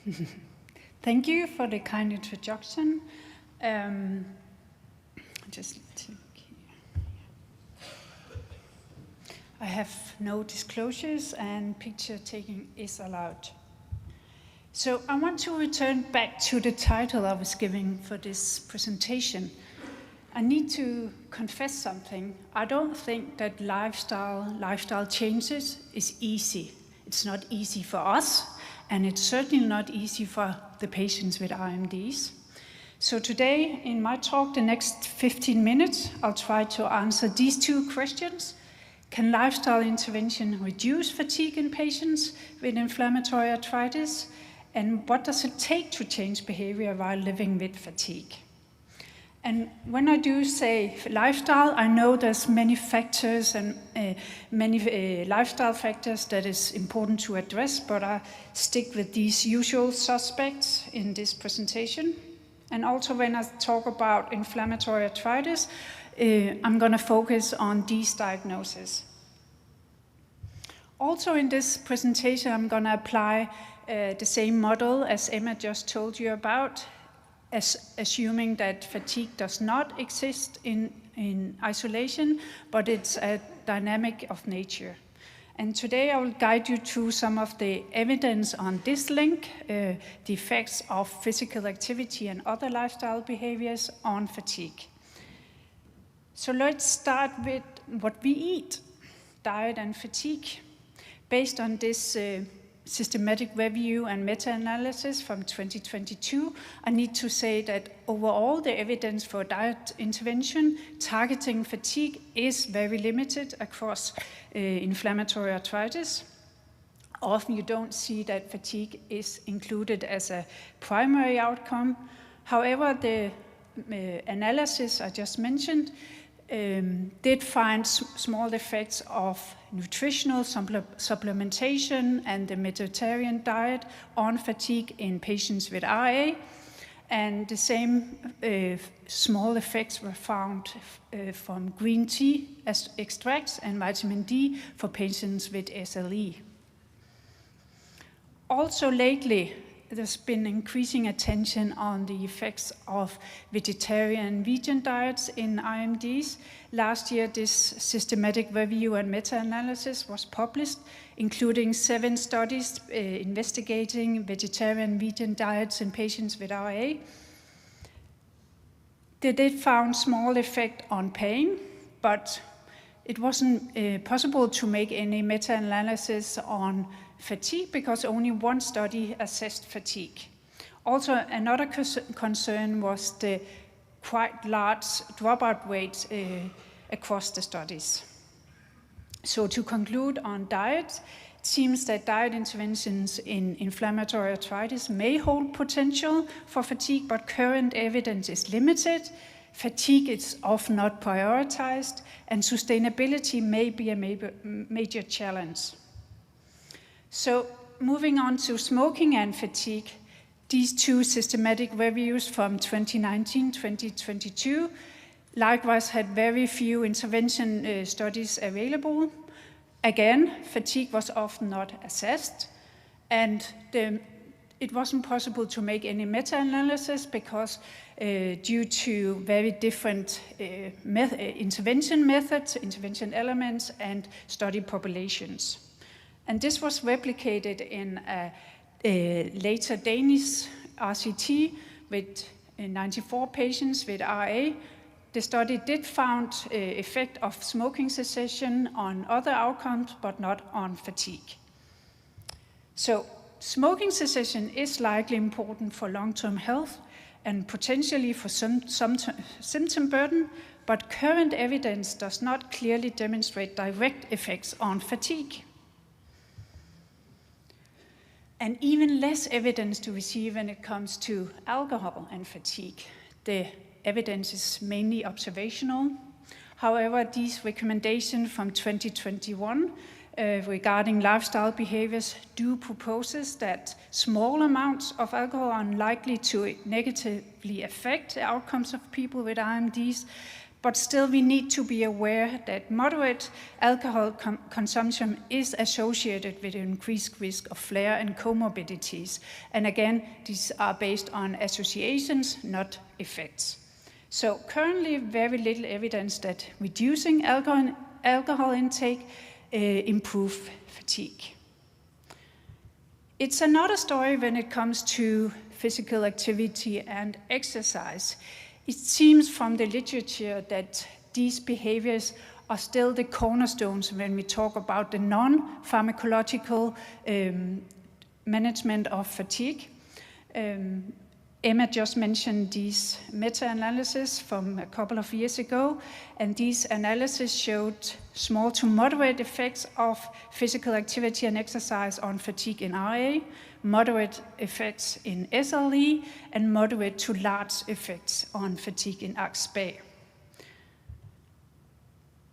Thank you for the kind introduction. I have no disclosures and picture taking is allowed. So I want to return back to the title I was giving for this presentation. I need to confess something. I don't think that lifestyle changes is easy. It's not easy for us, and it's certainly not easy for the patients with RMDs. So today, in my talk, the next 15 minutes, I'll try to answer these two questions. Can lifestyle intervention reduce fatigue in patients with inflammatory arthritis? And what does it take to change behavior while living with fatigue? And when I do say lifestyle, I know there's many factors and many lifestyle factors that is important to address, but I stick with these usual suspects in this presentation. And also when I talk about inflammatory arthritis, I'm going to focus on these diagnoses. Also in this presentation, I'm going to apply the same model as Emma just told you about, assuming that fatigue does not exist in isolation, but it's a dynamic of nature. And today I will guide you through some of the evidence on this link, the effects of physical activity and other lifestyle behaviors on fatigue. So let's start with what we eat, diet and fatigue. Based on this systematic review and meta-analysis from 2022, I need to say that overall the evidence for diet intervention targeting fatigue is very limited across inflammatory arthritis. Often you don't see that fatigue is included as a primary outcome. However, the analysis I just mentioned did find small effects of nutritional supplementation and the Mediterranean diet on fatigue in patients with RA, and the same small effects were found from green tea extracts and vitamin D for patients with SLE. Also lately, there's been increasing attention on the effects of vegetarian and vegan diets in RMDs. Last year, this systematic review and meta-analysis was published, including 7 studies investigating vegetarian and vegan diets in patients with RA. They did found small effect on pain, but it wasn't possible to make any meta-analysis on fatigue because only one study assessed fatigue. Also, another concern was the quite large dropout rates across the studies. So to conclude on diet, it seems that diet interventions in inflammatory arthritis may hold potential for fatigue, but current evidence is limited. Fatigue is often not prioritized, and sustainability may be a major challenge. So moving on to smoking and fatigue, these 2 systematic reviews from 2019-2022 likewise had very few intervention studies available. Again, fatigue was often not assessed, and it wasn't possible to make any meta-analysis because due to very different intervention methods, intervention elements, and study populations. And this was replicated in a later Danish RCT with 94 patients with RA, The study did found effect of smoking cessation on other outcomes, but not on fatigue. So smoking cessation is likely important for long-term health and potentially for some symptom burden, but current evidence does not clearly demonstrate direct effects on fatigue. And even less evidence to receive when it comes to alcohol and fatigue. The evidence is mainly observational. However, these recommendations from 2021 regarding lifestyle behaviors do propose that small amounts of alcohol are unlikely to negatively affect the outcomes of people with RMDs, but still we need to be aware that moderate alcohol consumption is associated with increased risk of flare and comorbidities. And again, these are based on associations, not effects. So currently very little evidence that reducing alcohol intake improve fatigue. It's another story when it comes to physical activity and exercise. It seems from the literature that these behaviors are still the cornerstones when we talk about the non-pharmacological management of fatigue. Emma just mentioned these meta-analyses from a couple of years ago, and these analyses showed small to moderate effects of physical activity and exercise on fatigue in RA, moderate effects in SLE, and moderate to large effects on fatigue in AXPA.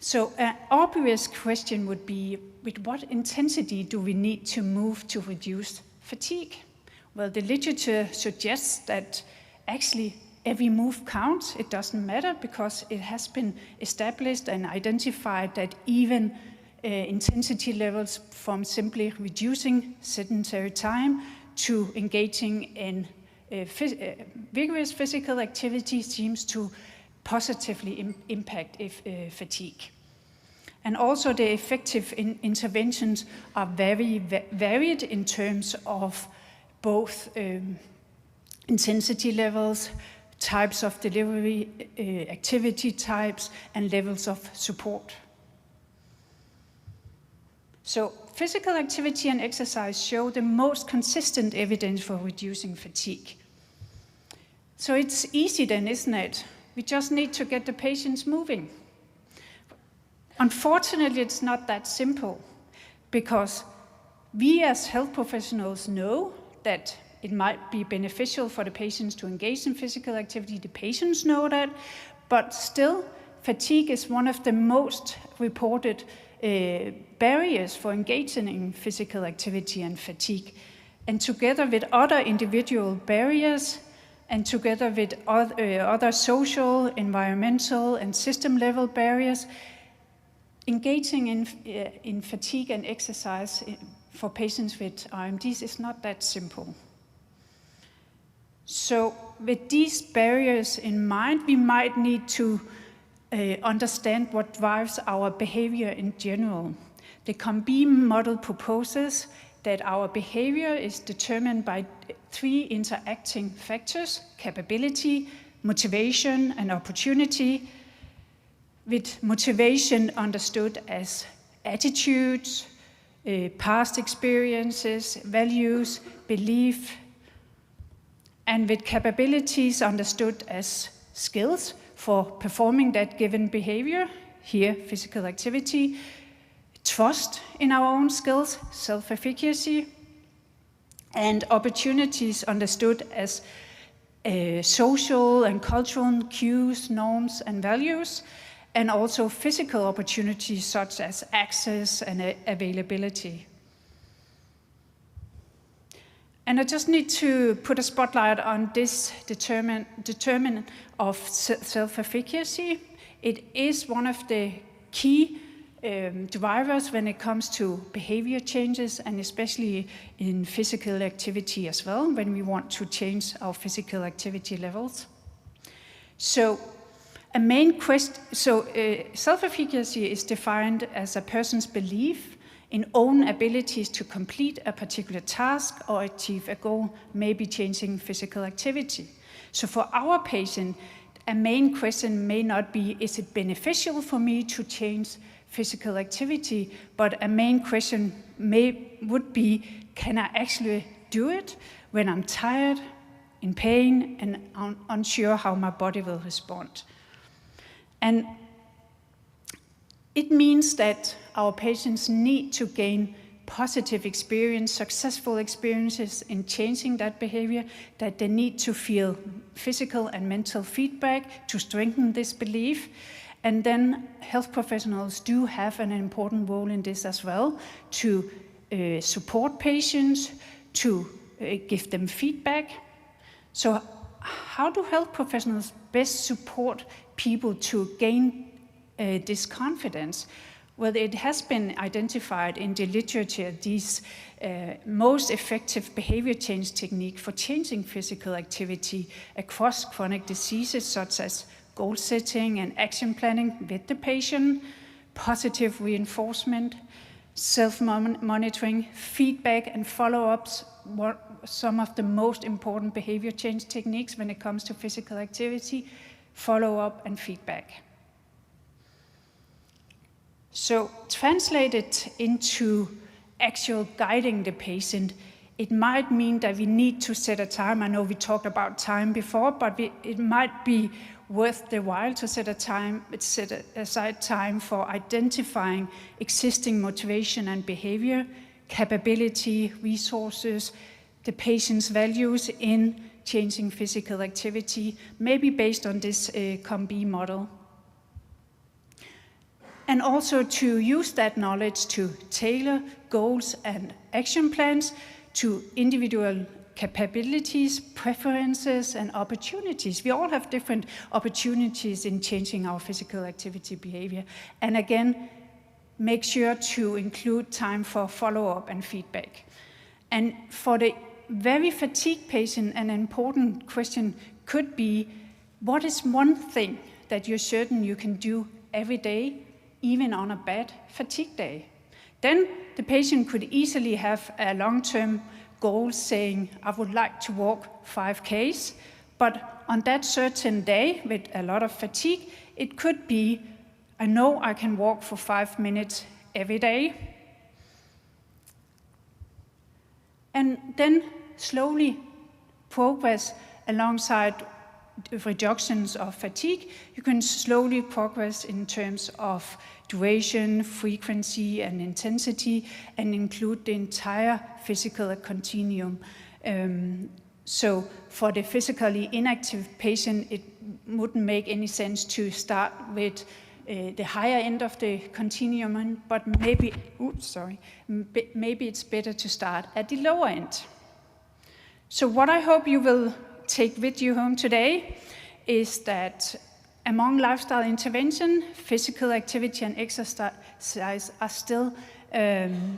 So an obvious question would be, with what intensity do we need to move to reduce fatigue? Well, the literature suggests that actually every move counts. It doesn't matter because it has been established and identified that even intensity levels from simply reducing sedentary time to engaging in vigorous physical activity seems to positively impact fatigue. And also the effective interventions are very varied in terms of both intensity levels, types of delivery, activity types, and levels of support. So physical activity and exercise show the most consistent evidence for reducing fatigue. So it's easy then, isn't it? We just need to get the patients moving. Unfortunately, it's not that simple because we as health professionals know that it might be beneficial for the patients to engage in physical activity. The patients know that, but still fatigue is one of the most reported barriers for engaging in physical activity and fatigue. And together with other individual barriers and together with other social, environmental, and system level barriers, engaging in fatigue and exercise for patients with RMDs is not that simple. So with these barriers in mind, we might need to understand what drives our behavior in general. The COM-BEAM model proposes that our behavior is determined by 3 interacting factors: capability, motivation, and opportunity, with motivation understood as attitudes, past experiences, values, belief, and with capabilities understood as skills for performing that given behavior, here physical activity, trust in our own skills, self-efficacy, and opportunities understood as social and cultural cues, norms, and values, and also physical opportunities such as access and availability. And I just need to put a spotlight on this determinant of self-efficacy. It is one of the key drivers when it comes to behavior changes, and especially in physical activity as well, when we want to change our physical activity levels. So a main question, self-efficacy is defined as a person's belief in own abilities to complete a particular task or achieve a goal, maybe changing physical activity. So for our patient, a main question may not be, is it beneficial for me to change physical activity? But a main question would be, can I actually do it when I'm tired, in pain, and unsure how my body will respond? And it means that our patients need to gain positive experience, successful experiences in changing that behavior, that they need to feel physical and mental feedback to strengthen this belief. And then health professionals do have an important role in this as well, to support patients, to give them feedback. So how do health professionals best support people to gain this confidence? Well, it has been identified in the literature, these most effective behavior change technique for changing physical activity across chronic diseases such as goal setting and action planning with the patient, positive reinforcement, self-monitoring, feedback and follow-ups, some of the most important behavior change techniques when it comes to physical activity, follow-up and feedback. So translated into actual guiding the patient, it might mean that we need to set a time. I know we talked about time before, but it might be worth the while to set aside time for identifying existing motivation and behavior, capability, resources, the patient's values in changing physical activity, maybe based on this COM-B model. And also to use that knowledge to tailor goals and action plans to individual capabilities, preferences, and opportunities. We all have different opportunities in changing our physical activity behavior. And again, make sure to include time for follow-up and feedback. And for the very fatigued patient, an important question could be, what is one thing that you're certain you can do every day, even on a bad fatigue day? Then the patient could easily have a long-term goal saying, I would like to walk 5Ks, but on that certain day with a lot of fatigue, it could be, I know I can walk for 5 minutes every day. And then slowly progress alongside reductions of fatigue. You can slowly progress in terms of duration, frequency, and intensity, and include the entire physical continuum. So for the physically inactive patient, it wouldn't make any sense to start with the higher end of the continuum, but maybe it's better to start at the lower end. So what I hope you will take with you home today is that among lifestyle intervention, physical activity and exercise are still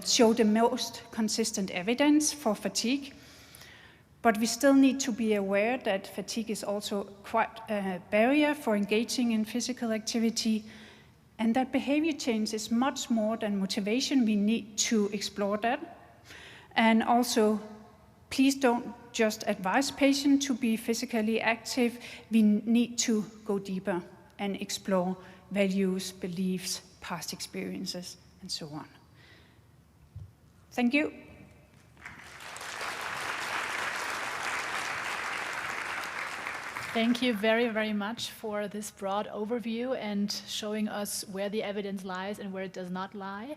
show the most consistent evidence for fatigue. But we still need to be aware that fatigue is also quite a barrier for engaging in physical activity, and that behavior change is much more than motivation. We need to explore that. And also, please don't just advise patients to be physically active. We need to go deeper and explore values, beliefs, past experiences, and so on. Thank you. Thank you very, very much for this broad overview and showing us where the evidence lies and where it does not lie.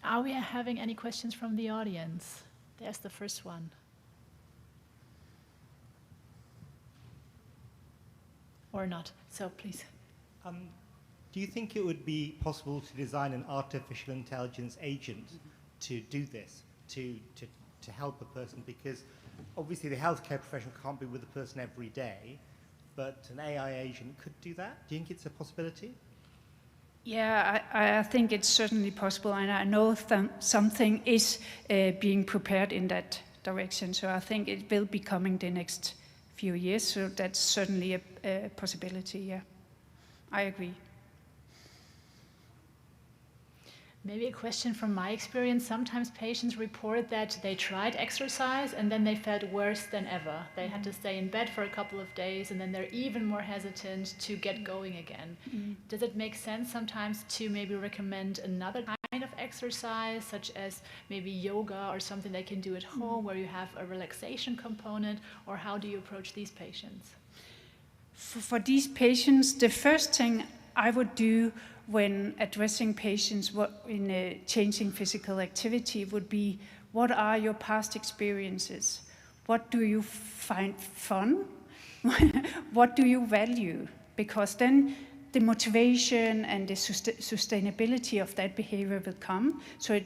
Are we having any questions from the audience? There's the first one. Or not, so please. Do you think it would be possible to design an artificial intelligence agent to do this, to help a person? Because obviously the healthcare professional can't be with the person every day, but an AI agent could do that. Do you think it's a possibility? Yeah, I think it's certainly possible, and I know something is being prepared in that direction, so I think it will be coming the next few years, so that's certainly a possibility, yeah. I agree. Maybe a question from my experience. Sometimes patients report that they tried exercise and then they felt worse than ever. They had to stay in bed for a couple of days and then they're even more hesitant to get going again. Does it make sense sometimes to maybe recommend another kind of exercise, such as maybe yoga or something they can do at home where you have a relaxation component, or how do you approach these patients? For these patients, the first thing I would do when addressing patients in a changing physical activity would be, what are your past experiences? What do you find fun? What do you value? Because then the motivation and the sustainability of that behavior will come. So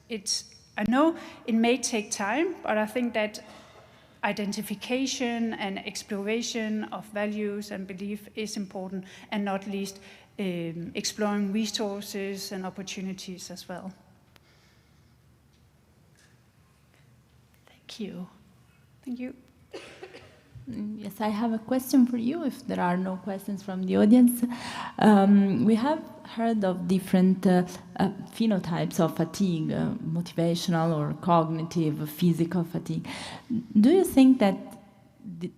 I know it may take time, but I think that identification and exploration of values and belief is important, and not least exploring resources and opportunities as well. Thank you. Thank you. Yes, I have a question for you, if there are no questions from the audience. We have heard of different phenotypes of fatigue, motivational or cognitive, physical fatigue. Do you think that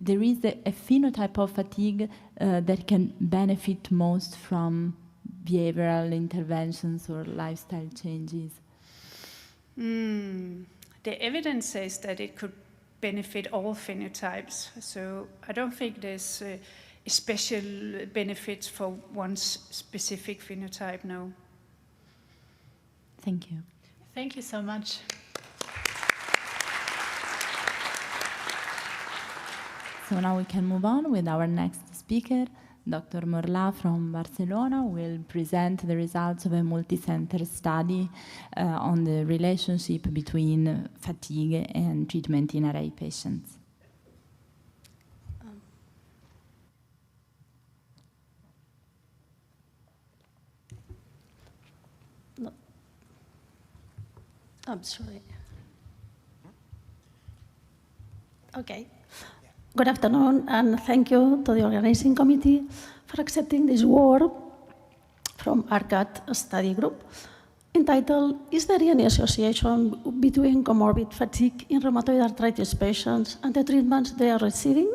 there is a phenotype of fatigue that can benefit most from behavioral interventions or lifestyle changes? The evidence says that it could benefit all phenotypes. So I don't think there's special benefits for one specific phenotype, no. Thank you. Thank you so much. So now we can move on with our next speaker. Dr. Morla from Barcelona will present the results of a multi-center study on the relationship between fatigue and treatment in RA patients. No. I'm sorry. Okay. Good afternoon, and thank you to the organizing committee for accepting this award from ARCAD study group entitled, "Is there any association between comorbid fatigue in rheumatoid arthritis patients and the treatments they are receiving?"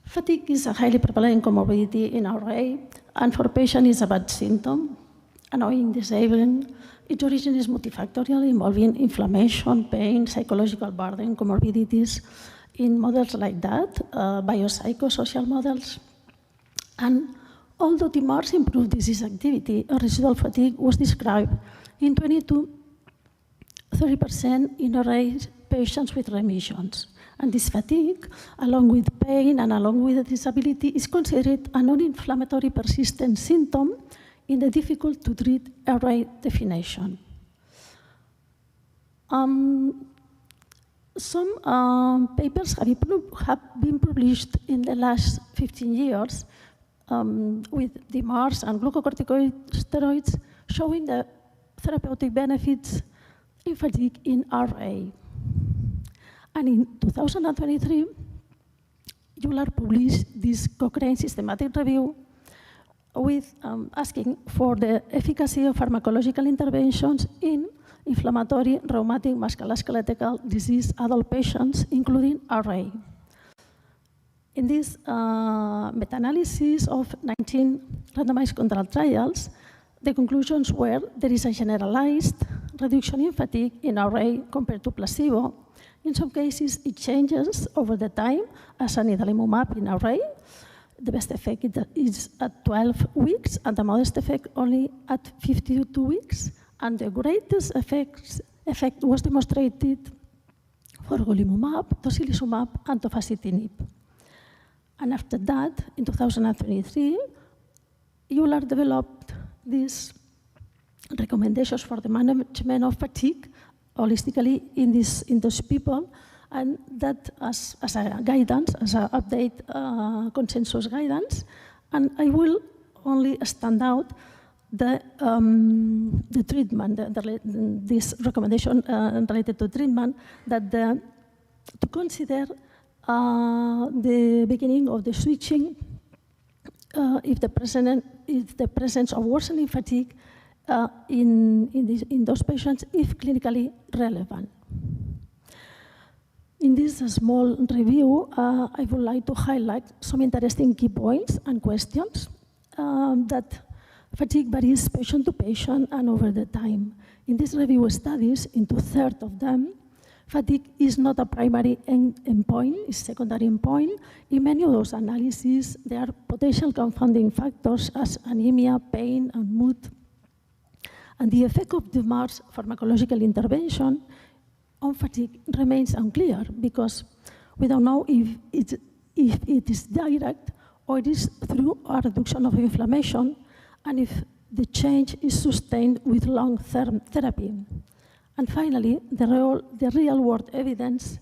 Fatigue is a highly prevalent comorbidity in RA, and for patients it's a bad symptom, annoying, disabling. Its origin is multifactorial, involving inflammation, pain, psychological burden, comorbidities in models like that, biopsychosocial models. And although TMARS improved disease activity, residual fatigue was described in 20 to 30% in RA patients with remissions. And this fatigue, along with pain and along with disability, is considered a non-inflammatory persistent symptom in the difficult-to-treat RA definition. Some papers have been published in the last 15 years with DMARS and glucocorticosteroids showing the therapeutic benefits in fatigue in RA. And in 2023, EULAR published this Cochrane systematic review with asking for the efficacy of pharmacological interventions in inflammatory rheumatic musculoskeletal disease adult patients, including RA. In this meta-analysis of 19 randomized controlled trials, the conclusions were there is a generalized reduction in fatigue in RA compared to placebo. In some cases, it changes over the time, as adalimumab in RA. The best effect is at 12 weeks, and the modest effect only at 52 weeks. And the greatest effect was demonstrated for golimumab, tocilizumab, and tofacitinib. And after that, in 2023, EULAR developed these recommendations for the management of fatigue holistically in those people, and that as a guidance, as an update consensus guidance. And I will only stand out the treatment, this recommendation related to treatment, that to consider the beginning of the switching if the presence of worsening fatigue in those patients if clinically relevant. In this small review, I would like to highlight some interesting key points and questions that fatigue varies patient to patient and over the time. In these review studies, in 2/3 of them, fatigue is not a primary endpoint, it's secondary endpoint. In many of those analyses, there are potential confounding factors as anemia, pain, and mood. And the effect of the DMARD's pharmacological intervention on fatigue remains unclear because we don't know if it is direct or it is through a reduction of inflammation and if the change is sustained with long-term therapy. And finally, the real-world evidence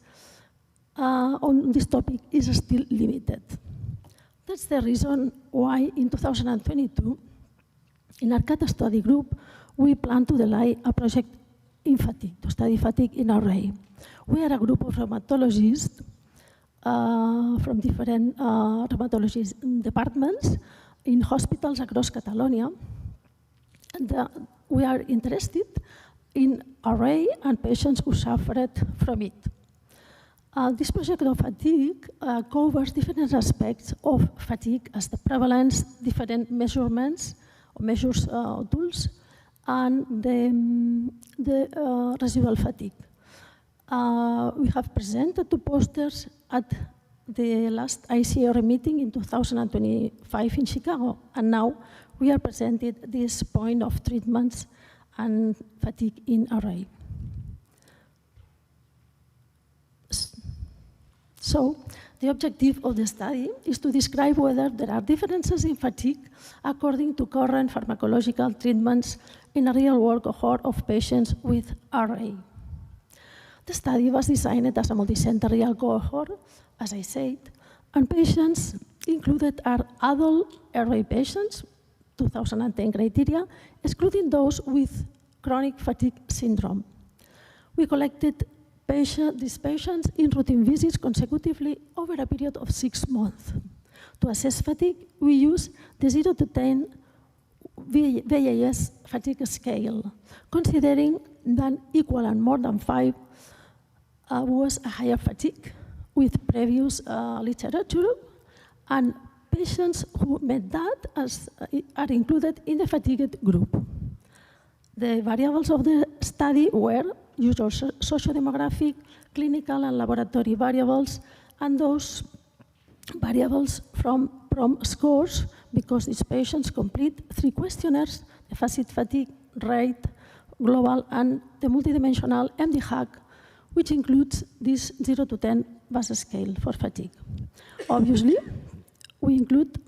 on this topic is still limited. That's the reason why in 2022, in our CAT study group, we plan to delay a project in fatigue, to study fatigue in RA. We are a group of rheumatologists from different rheumatology departments in hospitals across Catalonia. And we are interested in RA and patients who suffered from it. This project of fatigue covers different aspects of fatigue as the prevalence, different measurements, measures tools, and the residual fatigue. We have presented 2 posters at the last ICR meeting in 2025 in Chicago, and now we are presenting this point of treatments and fatigue in RA. So, the objective of the study is to describe whether there are differences in fatigue according to current pharmacological treatments in a real-world cohort of patients with RA. The study was designed as a multicenter real cohort, as I said, and patients included are adult RA patients, 2010 criteria, excluding those with chronic fatigue syndrome. We collected these patients in routine visits consecutively over a period of 6 months. To assess fatigue, we use the 0 to 10 VAS fatigue scale, considering that equal and more than 5 was a higher fatigue with previous literature, and patients who met that are included in the fatigued group. The variables of the study were usual sociodemographic, clinical and laboratory variables, and those variables from scores, because these patients complete 3 questionnaires, the FACIT fatigue, rate, global, and the multidimensional MDHAC, which includes this 0 to 10 VAS scale for fatigue. Obviously, we include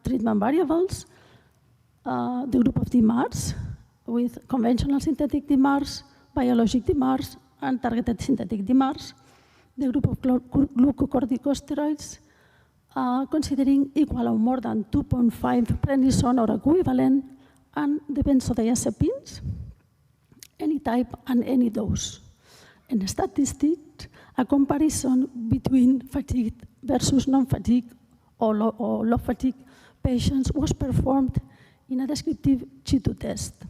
treatment variables, the group of DMARDs with conventional synthetic DMARDs, biologic DMARDs, and targeted synthetic DMARDs, the group of glucocorticosteroids, considering equal or more than 2.5 prednisone or equivalent, and the benzodiazepines, any type and any dose. In statistics, a comparison between fatigue versus non-fatigue or low fatigue patients was performed in a descriptive G2 test.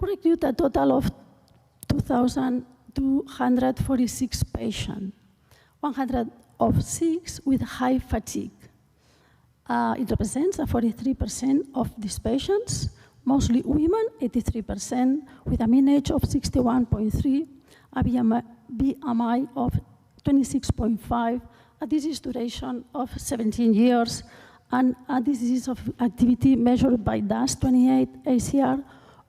We recruited a total of 2,246 patients, 106 with high fatigue. It represents 43% of these patients, mostly women, 83%, with a mean age of 61.3, a BMI of 26.5, a disease duration of 17 years, and a disease of activity measured by DAS28 ACR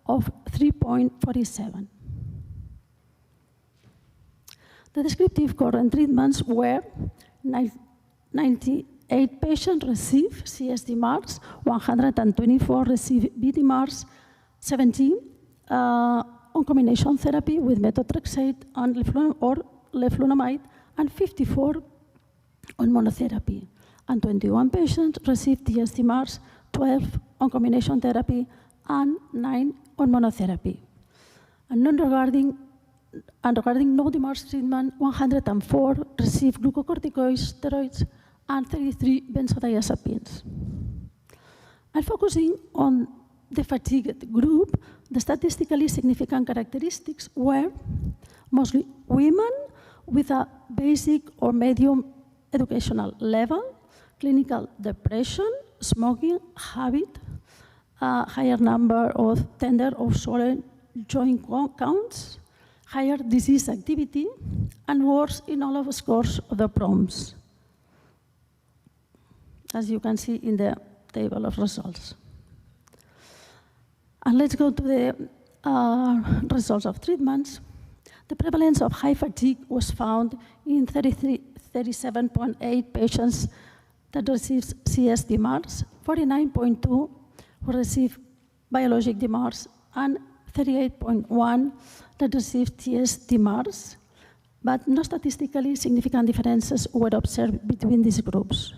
of 3.47. The descriptive current treatments were 98 patients received CSDMARDs, 124 received BDMARDs, 17 on combination therapy with methotrexate and leflunomide, and 54 on monotherapy. And 21 patients received TSDMARDs, 12 on combination therapy, and 9 on monotherapy. And regarding no DMARDs treatment, 104 received glucocorticosteroids and 33 benzodiazepines. And focusing on the fatigued group, the statistically significant characteristics were mostly women with a basic or medium educational level, clinical depression, smoking habit, a higher number of tender or swollen joint counts, higher disease activity, and worse in all of the scores of the PROMs, as you can see in the table of results. And let's go to the results of treatments. The prevalence of high fatigue was found in 37.8 patients that received CS DMARDs, 49.2 who received biologic DMARDs, and 38.1 that received TS DMARDs, but no statistically significant differences were observed between these groups.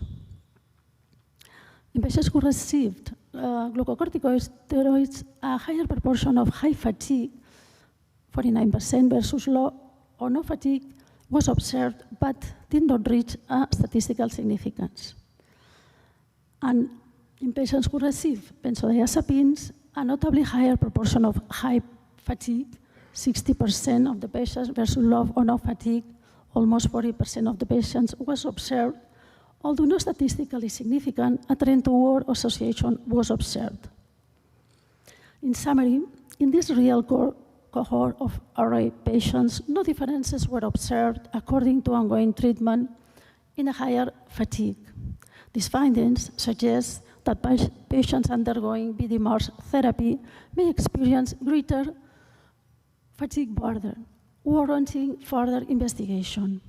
In patients who received glucocorticoids, a higher proportion of high fatigue, 49% versus low or no fatigue, was observed but did not reach a statistical significance. And in patients who received benzodiazepines, a notably higher proportion of high fatigue, 60% of the patients versus low or no fatigue, almost 40% of the patients was observed. Although not statistically significant, a trend toward association was observed. In summary, in this real cohort of RA patients, no differences were observed according to ongoing treatment in a higher fatigue. These findings suggest that patients undergoing BDMARS therapy may experience greater fatigue burden, warranting further investigation.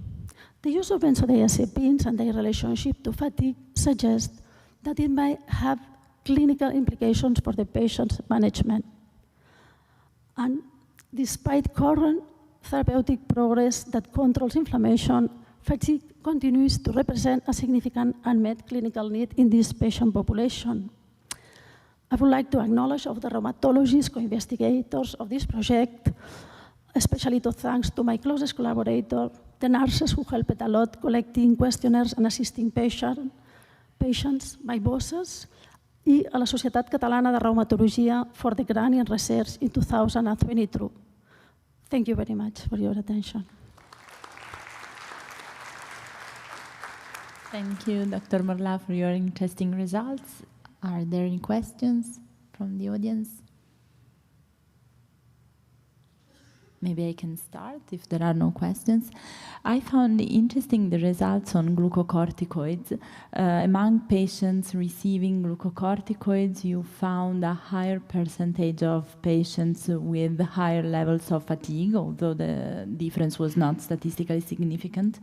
The use of benzodiazepines and their relationship to fatigue suggests that it may have clinical implications for the patient's management. And despite current therapeutic progress that controls inflammation, fatigue continues to represent a significant unmet clinical need in this patient population. I would like to acknowledge the rheumatologists, co-investigators of this project, especially to thanks to my closest collaborator, the nurses who helped a lot collecting questionnaires and assisting patients, my bosses, i a la Societat Catalana de Rheumatologia for the grant in research in 2022. Thank you very much for your attention. Thank you, Dr. Morla, for your interesting results. Are there any questions from the audience? Maybe I can start if there are no questions. I found interesting the results on glucocorticoids. Among patients receiving glucocorticoids, you found a higher percentage of patients with higher levels of fatigue, although the difference was not statistically significant.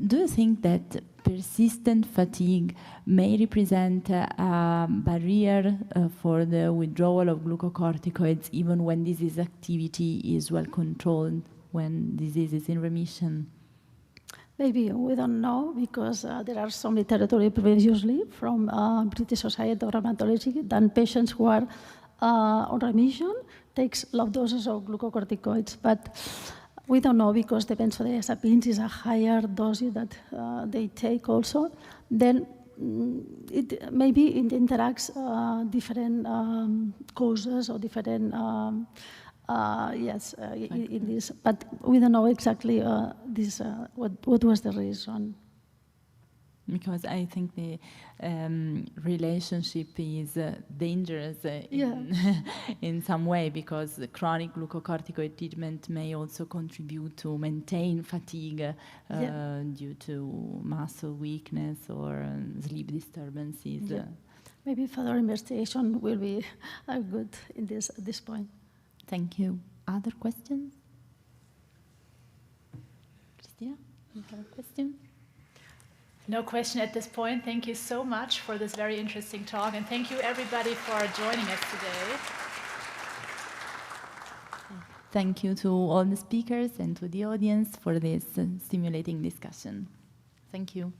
Do you think that persistent fatigue may represent a barrier for the withdrawal of glucocorticoids even when disease activity is well controlled, when disease is in remission? Maybe we don't know because there are some literature previously from British Society of Rheumatology that patients who are on remission takes low doses of glucocorticoids, but we don't know because the benzodiazepines is a higher dose that they take also. Then maybe it interacts different causes or different, in this, but we don't know exactly what was the reason. Because I think the relationship is dangerous in some way, because the chronic glucocorticoid treatment may also contribute to maintain fatigue due to muscle weakness or sleep disturbances. Yeah. Maybe further investigation will be good in at this point. Thank you. Other questions? Christina, you have a question? No question at this point. Thank you so much for this very interesting talk, and thank you everybody for joining us today. Thank you to all the speakers and to the audience for this stimulating discussion. Thank you.